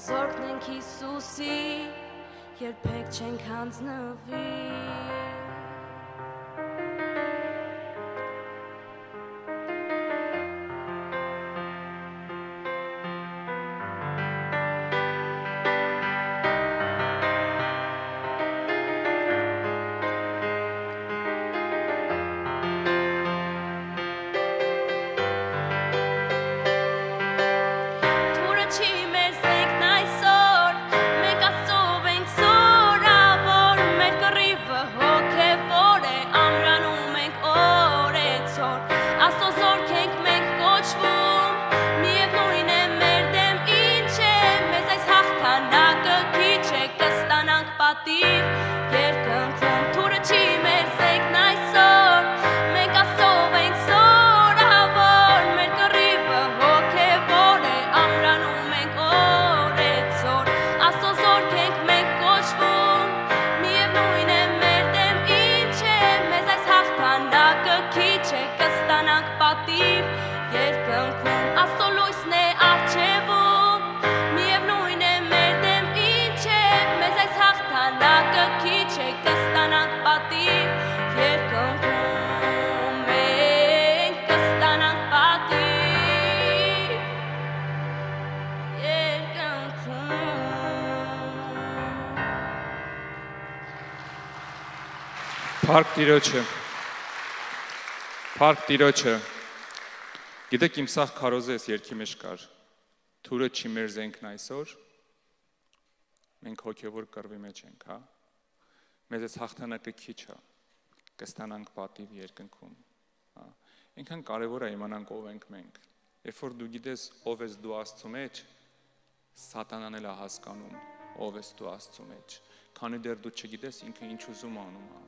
զորքն ենք Հիսուսի, երբեք չենք հանձնվի։ Հոգ Փառք Տիրոջը։ Փառք Տիրոջը։ Գիտեք իմ սաղ քարոզես երկի մեջ կար։ Թուրը չի մեր զենքն այսօր։ Մենք հոգևոր կռվի մեջ ենք, հա։ Մեզ այս հաղթանակը քիչ է։ Կստանանք պատիվ երկնքում, հա։ Այնքան կարևոր է իմանանք ով ենք մենք։ Երբ որ դու գիտես ով ես դու Աստծո մեջ, Սատանան էլ է հասկանում ով ես դու Աստծո մեջ։ Քանի դեռ դու չգիտես ինքը ինչ ուզում անում է։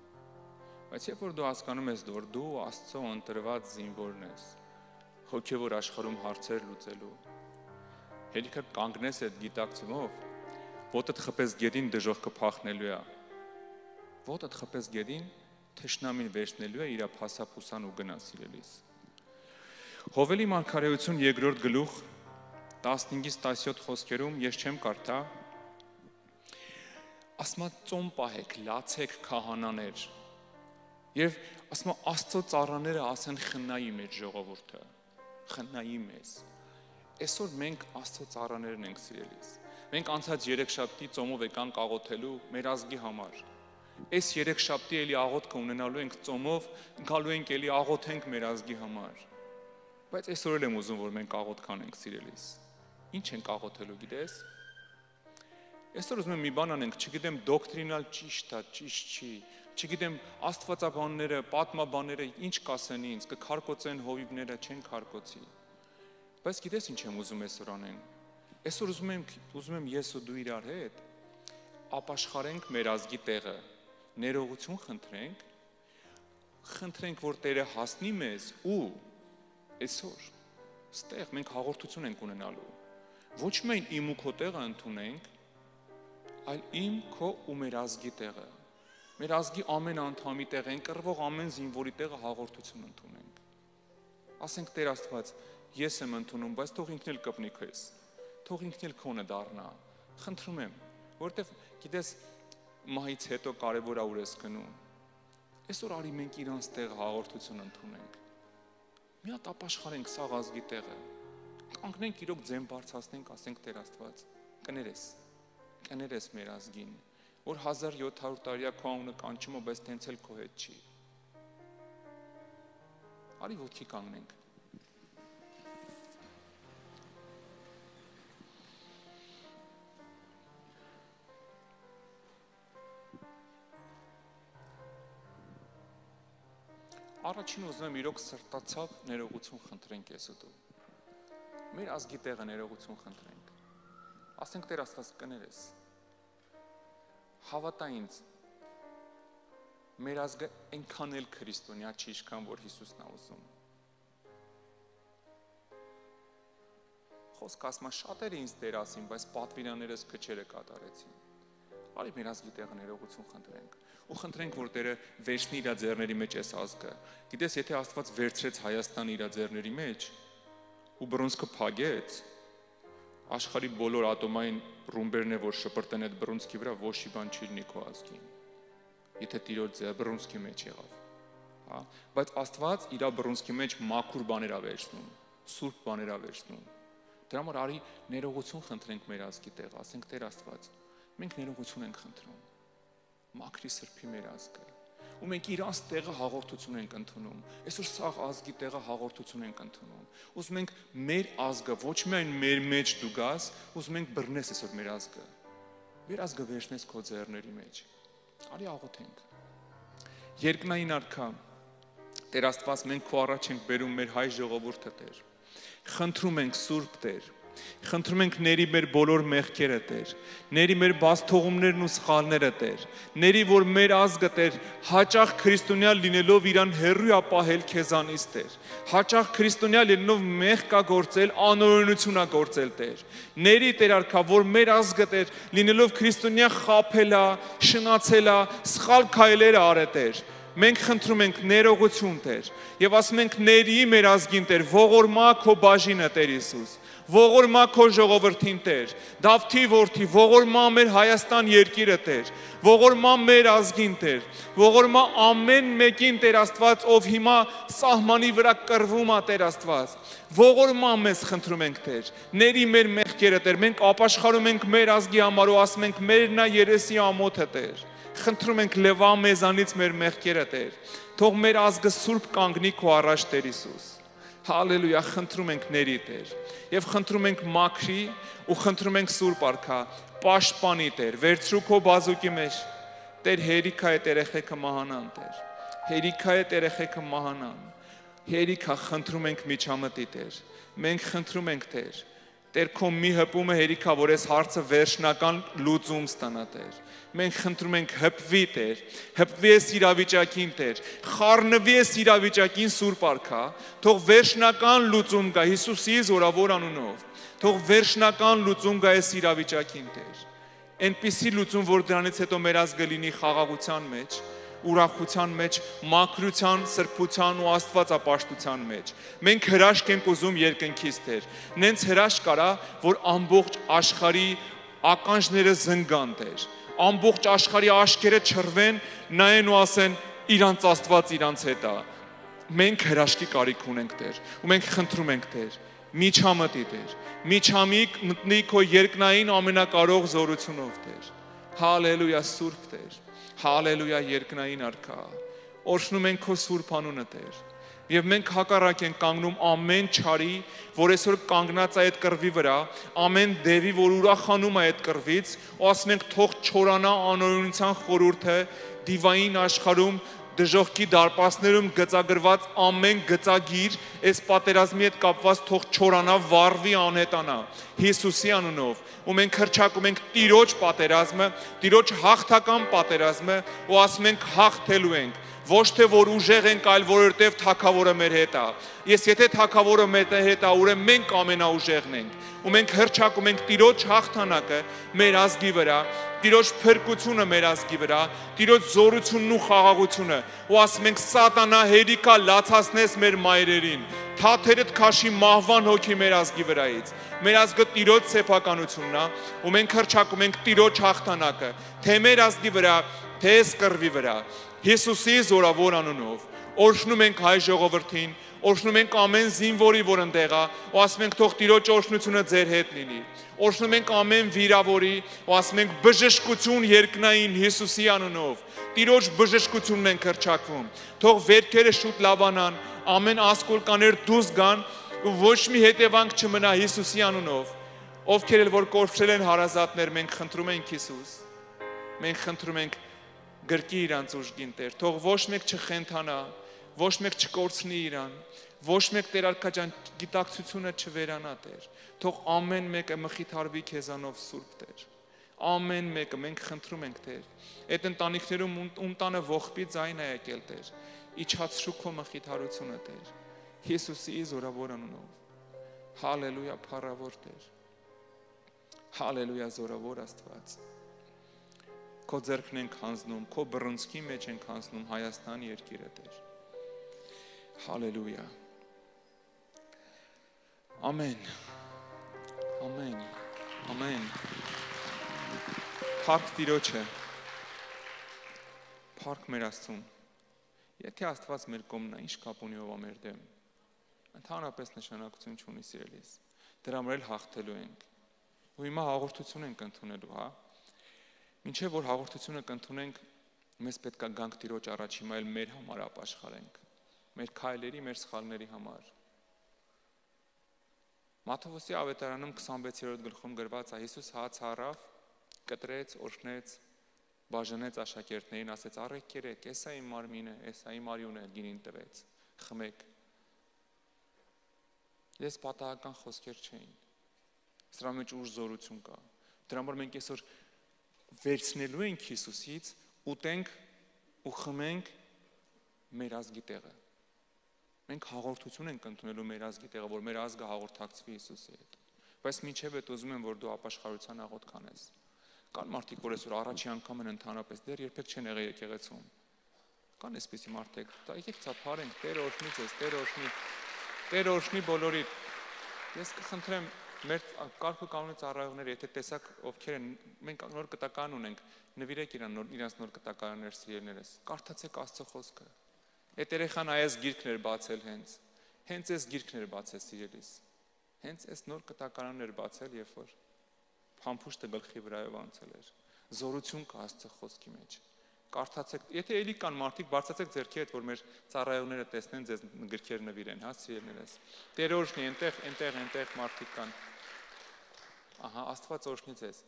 Բայց երբ որ դու հասկանում ես, որ դու Աստծո ընտրված զինվորն ես, հոգևոր աշխարհում հարցեր լուծելու, հերիքը կանգնես այդ գիտակցումով, ոտդ խփես գետին դժոխքը փախնելու է, ոտդ խփես գետին թշնամին վերցնելու է իր փասափուսան ու գնաս իրելիս։ Հովելի մարգարեություն 2-րդ գլուխ 15-ից 17 խոսքերում ես չեմ կարդա, ասма ծոմ պահեք, լացեք քահանաներ, եւ ասма Աստծո ծառաները ասեն խնայի մեր ժողովուրդը, խնայի մեզ։ Այսօր մենք Աստծո ծառաներն ենք սիրելիս։ Մենք անցած 3 շաբթի ծոմով եկանք աղոթելու մեր ազգի համար։ Այս 3 շաբթի էլի աղոթքը ունենալու ենք ծոմով, գալու ենք էլի աղոթենք մեր ազգի համար։ Բայց այսօր էլ եմ ուզում, որ մենք աղոթք անենք սիրելիս։ Ինչ ենք աղոթելու, գիտես։ Այսօր ուզում եմ մի բան անենք, չգիտեմ դոկտրինալ ճիշտ է, ճիշտ չի, չգիտեմ աստվածաբանները, պատմաբանները ինչ կասեն ինձ, կքարկոծեն հովիվները, չեն քարկոծի։ Բայց գիտես ինչ եմ ուզում այսօր անեն։ Այսօր ուզում եմ ես ու դու իրար հետ ապաշխարենք մեր ազգի տեղը, ներողություն խնդրենք, որ Տերը հասնի մեզ ու այսօր ստեղ մենք հաղորդություն ենք ունենալու։ Ոչ միայն իմ ու քո տեղը ընդունենք, այլ իմ, քո ու մեր ազգի տեղը։ Մեր ազգի ամեն անդամի տեղը, ընկրվող ամեն զինվորի տեղը հաղորդություն ընդունենք։ Ասենք Տեր Աստված, ես եմ ընդունում, բայց թող ինքն էլ կպնի քեզ։ Թող ինքն էլ քոնը դառնա։ Խնդրում եմ, որովհետև գիտես մահից հետո կարևոր է ուր ես գնում։ Այսօր արի մենք իրանց տեղը հաղորդություն ընդունենք։ Մի հատ ապաշխարենք սաղ ազգի տեղը։ Կանգնենք իրոք ձեն բարձրացնենք, ասենք Տեր Աստված, կներես մեր ազգին, որ 1700 տարիա քո անունը կանչում, բայց տենց էլ քո հետ չի։ Արի ոտքի կանգնենք։ Առաջին ուզում եմ իրոք սրտացավ ներողություն խնդրենք ես ու դու։ Մեր ազգի տեղը ներողություն խնդրենք։ Ասենք Տեր Աստված կներես։ Հավատա ինձ, մեր ազգը այնքան էլ քրիստոնյա չի, ինչքան որ Հիսուսն է ուզում։ Խոսքը ասма շատերը ինձ Տեր ասին, բայց պատվիրաններս քչերը կատարեցին։ Արի մեր ազգի տեղը ներողություն խնդրենք ու խնդրենք, որ Տերը վերցնի իր ձեռների մեջ այս ազգը։ Գիտես, եթե Աստված վերցրեց Հայաստանը իր ձեռների մեջ ու բռունցքը փագեց, աշխարհի բոլոր ատոմային ռումբերն է, որ շպրտեն այդ բռունցքի վրա, ոչ մի բան չի լինի քո ազգին։ Եթե Տիրոջ բռունցքի մեջ եղավ, հա, բայց Աստված իր բռունցքի մեջ մաքուր բաներ ա վերցնում, սուրբ բաներ ա վերցնում։ Դրա համար արի ներողություն խնդրենք մեր ազգի տեղ, ասենք Տեր Աստված, մենք ներողություն ենք խնդրում։ Մաքրի սրբի մեր ազգը։ Ու մենք իրանց տեղը հաղորդություն ենք ընդունում։ Այսօր սաղ ազգի տեղը հաղորդություն ենք ընդունում։ Ուզում ենք մեր ազգը, ոչ միայն մեր մեջ դու գաս, ուզում ենք բռնես այսօր մեր ազգը։ Մեր ազգը վերցնես քո ձեռների մեջ։ Արի աղոթենք։ Երկնային Արքա, Տեր Աստված, մենք քո առաջ ենք բերում մեր հայ ժողովուրդը, Տեր։ Խնդրում ենք Սուրբ Տեր, խնդրում ենք ների մեր բոլոր մեղքերը, Տեր, ների մեր բացթողումներն ու սխալները, Տեր, ների որ մեր ազգը, Տեր, հաճախ քրիստոնյա լինելով իրան հեռու է պահել քեզանից, Տեր, հաճախ քրիստոնյա լինելով մեղք կա գործել, անօրենություն ա գործել, Տեր, ների Տեր Արքա, որ մեր ազգը, Տեր, լինելով քրիստոնյա խաբել ա, շնացել ա, սխալ քայլեր ա արել, Տեր, մենք խնդրում ենք ներողություն, Տեր, եւ ասում ենք ների մեր ազգին, Տեր, ողորմա քո բաժինը, Տեր Հիսուս, ողորմա քո ժողովրդին, Տեր, Դավթի որդի, ողորմա մեր Հայաստան երկիրը, Տեր, ողորմա մեր ազգին, Տեր, ողորմա ամեն մեկին, Տեր Աստված, ով հիմա սահմանի վրա կռվում է, Տեր Աստված, ողորմա մեզ խնդրում ենք, Տեր, ների մեր մեղքերը, Տեր, մենք ապաշխարում ենք մեր ազգի համար ու ասում ենք մերն է երեսի ամոթը, Տեր, Խնդրում ենք լևա մեզանից մեր մեղքերը Տեր, թող մեր ազգը սուրբ կանգնի քո առաջ Տեր Հիսուս, հալելույա, խնդրում ենք ների Տեր, եւ խնդրում ենք մաքրի ու խնդրում ենք Սուրբ Արքա, պաշտպանի Տեր, վերցրու քո բազուկի մեջ, Տեր հերիքա է երեխեքը մահանան Տեր, հերիքա է երեխեքը մահանան, հերիքա խնդրում ենք միջամտի Տեր, մենք խնդրում ենք Տեր, Տեր քո մի հպումը հերիքա, որ այս հարցը վերջնական լուծում ստանա Տեր, մենք խնդրում ենք հպվի Տեր, հպվի այս իրավիճակին Տեր, խառնվի այս իրավիճակին Սուրբ Արքա, թող վերջնական լուծում գա Հիսուսի զորավոր անունով, թող վերջնական լուծում գա այս իրավիճակին Տեր, այնպիսի լուծում, որ դրանից հետո մեր ազգը լինի խաղաղության մեջ, ուրախության մեջ, մաքրության, սրբության ու աստվածապաշտության մեջ։ Մենք հրաշք ենք ուզում երկնքից Տեր։ Նենց հրաշք կարա, որ ամբողջ աշխարհի ականջները զնգան Տեր։ Ամբողջ աշխարհի աշկերը չռվեն, նայեն ու ասեն իրանց Աստված իրանց հետ է։ Մենք հրաշքի կարիք ունենք Տեր, ու մենք խնդրում ենք Տեր, միջամտի Տեր, միջամիք մտնի քո երկնային ամենակարող զորությունով Տեր։ Հալելույա Սուրբ Տեր, հալելույա երկնային Արքա, օրհնում ենք քո Սուրբ անունը Տեր, եւ մենք հակառակ ենք կանգնում ամեն չարի, որ այսօր կանգնած է այդ կռվի վրա, ամեն դևի, որ ուրախանում է այդ կռվից, ու ասում ենք թող չորանա անօրինության խորհուրդը դիվային աշխարհում դժողքի դարպասներում գծագրված ամեն գծագիր այս պատերազմի հետ կապված թող չորանա, վառվի, անհետանա Հիսուսի անունով, ու մենք հռչակում ենք Տիրոջ պատերազմը, Տիրոջ հաղթական պատերազմը, ու ասում ենք հաղթելու ենք, ոչ թե որ ուժեղ ենք, այլ որովհետև Թագավորը մեր հետ է։ Ես եթե Թագավորը մեր հետ է, ուրեմն մենք ամենաուժեղն ենք, ու մենք հռչակում ենք Տիրոջ հաղթանակը մեր ազգի վրա, Տիրոջ փրկությունը մեր ազգի վրա, Տիրոջ զորությունն ու խաղաղությունը, ու ասում ենք սատանա հերիքա լացացնես մեր մայրերին, թաթերդ քաշի մահվան հոգի մեր ազգի վրայից, մեր ազգը Տիրոջ սեփականությունն է, ու մենք հռչակում ենք Տիրոջ հաղթանակը, թե մեր ազգի վրա, թե այս կռվի վրա, Հիսուսի զորավոր անունով, օրհնում ենք հայ ժողովրդին, օրհնում ենք ամեն զինվորի, որ ընդեղ է, ու ասում ենք թող Տիրոջ օրհնությունը ձեր հետ լինի, օրհնում ենք ամեն վիրավորի, ու ասում ենք բժշկություն երկնային Հիսուսի անունով, Տիրոջ բժշկությունն ենք հռչակվում, թող վերքերը շուտ լավանան, ամեն ասկոլկաներ դուրս գան, ու ոչ մի հետևանք չմնա Հիսուսի անունով, ովքեր էլ որ կորցրել են հարազատներ, մենք խնդրում ենք Հիսուս, մենք խնդրում ենք գրկի իրանց ուժգին Տեր, թող ոչ մեկ չխենթանա, ոչ մեկ չկորցնի իրան, ոչ մեկ Տեր Արքա ջան գիտակցությունը չվերանա Տեր, թող ամեն մեկը մխիթարվի քեզանով Սուրբ Տեր, ամեն մեկը մենք խնդրում ենք Տեր, այդ ընտանիքներում ում տանը ողբի ձայն է եկել Տեր, իջացրու քո մխիթարությունը Տեր, Հիսուսի զորավոր անունով, հալելույա փառավոր Տեր, հալելույա զորավոր Աստված, քո ձեռքն ենք հանձնում, քո բռունցքի մեջ ենք հանձնում Հայաստան երկիրը Տեր, հալելույա, ամեն, ամեն, ամեն, փառք Տիրոջը, փառք մեր Աստծուն, եթե Աստված մեր կողմն է, ինչ կապ ունի ով է մեր դեմ, ընդհանրապես նշանակություն չունի սիրելիս, դրա համար էլ հաղթելու ենք, ու հիմա հաղորդություն ենք ընդունելու, հա, մինչև որ հաղորդությունը կընդունենք, մեզ պետք է գանք Տիրոջ առաջ հիմա էլ մեր համար ապաշխարենք, մեր քայլերի, մեր սխալների համար։ Մատթեոսի ավետարանում 26-րդ գլխում գրված է Հիսուս հաց առավ, կտրեց, օրհնեց, բաժանեց աշակերտներին, ասեց առեք կերեք, էսա իմ մարմինը, էսա իմ արյունը, գինին տվեց, խմեք։ Ես պատահական խոսքեր չէին։ Սրա մեջ ուժ զորություն կա։ Դրա համար մենք այսօր վերցնելու ենք Հիսուսից, ուտենք ու խմենք մեր ազգի տեղը։ Մենք հաղորդություն ենք ընդունելու մեր ազգի տեղը, որ մեր ազգը հաղորդակցվի Հիսուսի հետ։ Բայց մինչև այդ ուզում եմ, որ դու ապաշխարության աղոթք անես։ Կան մարդիկ, որ այսօր առաջի անգամ են ընդհանրապես դեռ երբեք չեն եղել եկեղեցում։ Կան այսպիսի մարդիկ, եկեք ծափարենք, Տեր օրհնի ձեզ, Տեր օրհնի բոլորիդ։ Ես կխնդրեմ մեր կարգ ու կանոնի ծառայողները, եթե տեսակ ովքեր են, մենք նոր կտական ունենք, նվիրեք իրանց նոր կտականներ սիրելիներս, կարդացեք Աստծո խոսքը։ Այդ երեխան այս գիրքն էր բացել հենց այս գիրքն էր բացել սիրելիս, հենց այս նոր կտականն էր բացել, երբ որ փամփուշտը գլխի վրայով անցել էր, զորություն կա Աստծո խոսքի մեջ, Կարդացեք, եթե էլի կան մարդիկ, բարձրացեք ձեռքի հետ, որ մեր ծառայողները տեսնեն ձեզ գրքեր նվիրեն, հա, սիրելիներս։ Տեր օրհնի, այնտեղ մարդիկ կան։ Ահա, Աստված օրհնի ձեզ։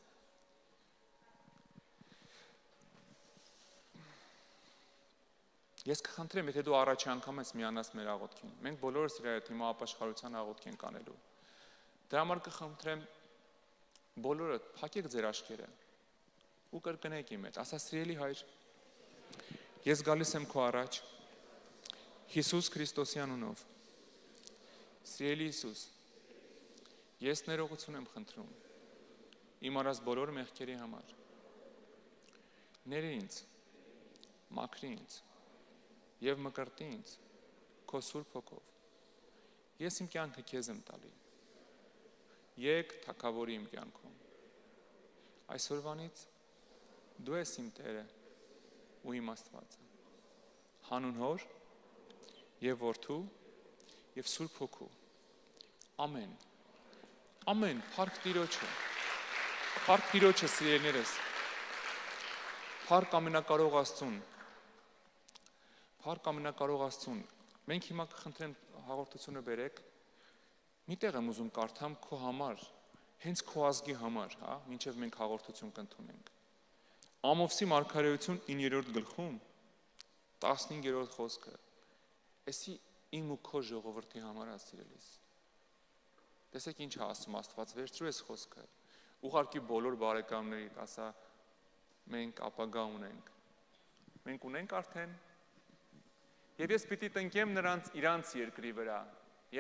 Ես կխնդրեմ, եթե դու առաջի անգամ ես միանաս մեր աղոթքին, մենք բոլորս իրար հետ հիմա ապաշխարության աղոթք ենք անելու։ Դրա համար կխնդրեմ բոլորը փակեք ձեր աչքերը ու կրկնեք իմ հետ, ասա սիրելի Հայր, ես գալիս եմ քո առաջ Հիսուս Քրիստոսի անունով։ Սիրելի Հիսուս, ես ներողություն եմ խնդրում իմ արած բոլոր մեղքերի համար։ Ների ինձ, մաքրի ինձ եւ մկրտի ինձ քո Սուրբ Հոգով։ Ես իմ կյանքը քեզ եմ տալի։ Եկ թագավորի իմ կյանքում։ Այսօրվանից դու ես իմ Տերը ու իմ Աստվածը։ Հանուն Հոր եւ Որդու եւ Սուրբ Հոգու։ Ամեն։ Ամեն, փառք Տիրոջը։ Փառք Տիրոջը, սիրելիներս։ Փառք ամենակարող Աստծուն։ Փառք ամենակարող Աստծուն։ Մենք հիմա կխնդրեմ հաղորդությունը բերեք։ Միտեղ եմ ուզում կարդամ քո համար, հենց քո ազգի համար, հա, մինչև մենք հաղորդություն կընդունենք։ Ամովսի մարգարեություն 9-րդ գլխում 15-րդ խոսքը։ Էսի իմ ու քո ժողովրդի համար ասիրելիս։ Տեսեք ինչ ասում Աստված, վերցրու ես խոսքը։ Ուղղակի բոլոր բարեկամներիդ ասա մենք ապագա ունենք։ Մենք ունենք արդեն։ Եվ ես պիտի տնկեմ նրանց իրանց երկրի վրա,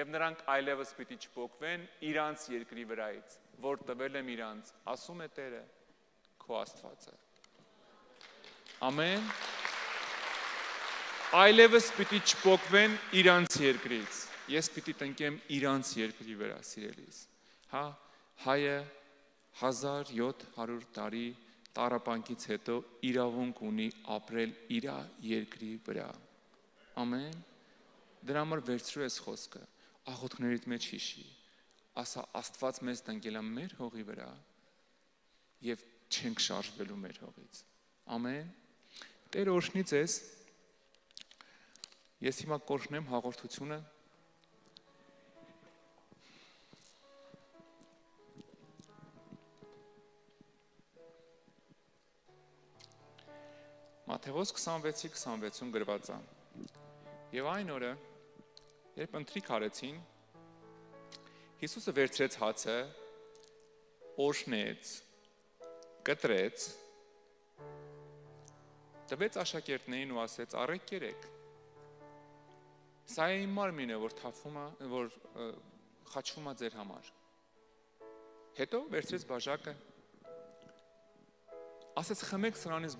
եւ նրանք այլևս պիտի չփոկվեն իրանց երկրի վրայից, որ տվել եմ իրանց, ասում է Տերը, քո Աստվածը։ Ամեն։ Այլևս պիտի չփոկվեն իրանց երկրից։ Ես պիտի տնկեմ իրանց երկրի վրա, սիրելիս։ Հա, հայը 1700 տարի տառապանքից հետո իրավունք ունի ապրել իր երկրի վրա։ Ամեն։ Դրա համար վերցրու ես խոսքը, աղոթքներիդ մեջ հիշի, ասա Աստված մեզ տնկել է մեր հողի վրա եւ չենք շարժվելու մեր հողից։ Ամեն։ Տեր օրհնի ձեզ։ Ես հիմա կօրհնեմ հաղորդությունը։ Մատթեոս 26:26-ում գրված է. Եվ այն օրը, երբ ընթրիք արեցին, Հիսուսը վերցրեց հացը, օրհնեց, կտրեց, տվեց աշակերտներին ու ասեց. «Առեք կերեք։ Սա է իմ մարմինը, որ թափվում է, որ խաչվում է ձեր համար»։ Հետո վերցրեց բաժակը, ասեց. «Խմեք սրանից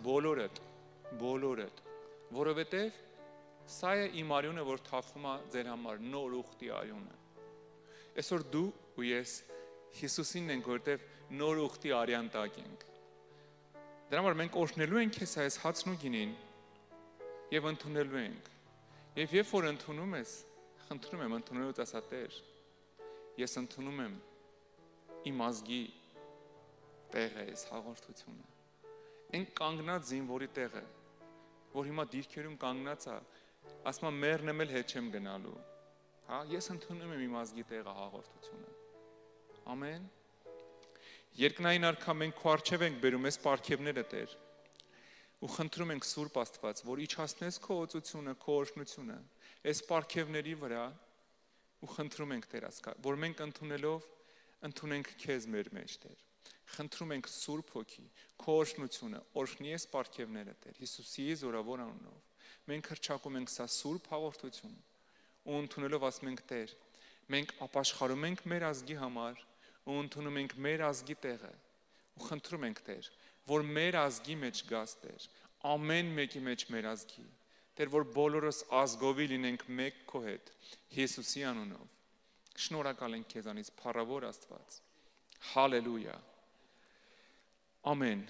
բոլորդ, որովհետև սա է իմ արյունը, որ թափվում է ձեր համար, նոր ուխտի արյունը»։ Այսօր դու ու ես Հիսուսինն ենք, որովհետև նոր ուխտի արյան տակ ենք։ Դրա համար մենք օրհնելու ենք քեզ այս հացն ու գինին եւ ընդունելու ենք։ Եվ երբ որ ընդունում ես, խնդրում եմ ընդունելուց ասա Տեր, ես ընդունում եմ իմ ազգի տեղը, այս հաղորդությունը։ Այն կանգնած զինվորի տեղը, որ հիմա դիրքերում կանգնած է, ասում եմ մեռնեմ էլ հետ չեմ գնալու։ Հա, ես ընդունում եմ իմ ազգի տեղը հաղորդությունը։ Ամեն։ Երկնային արքա մենք քո առջև ենք բերում այս պարգևները Տեր ու խնդրում ենք Սուրբ Աստված, որ իջացնես քո օծությունը, քո օրհնությունը այս պարգևների վրա ու խնդրում ենք Տեր ասկա, որ մենք ընդունելով ընդունենք քեզ մեր մեջ Տեր։ Խնդրում ենք Սուրբ Հոգի, քո օրհնությունը, օրհնի այս պարգևները Տեր, Հիսուսի զորավոր անունով։ Մենք հռչակում ենք սա Սուրբ հաղորդություն ու ընդունելով ասում ենք Տեր, մենք ապաշխարում ենք մեր ազգի համար ու ընդունում ենք մեր ազգի տեղը ու խնդրում ենք Տեր, որ մեր ազգի մեջ գաս Տեր, ամեն մեկի մեջ մեր ազգի, Տեր, որ բոլորս ազգովի լինենք մեկ քո հետ, Հիսուսի անունով։ Շնորհակալ ենք քեզանից, փառավոր Աստված։ Հալելույա։ Ամեն։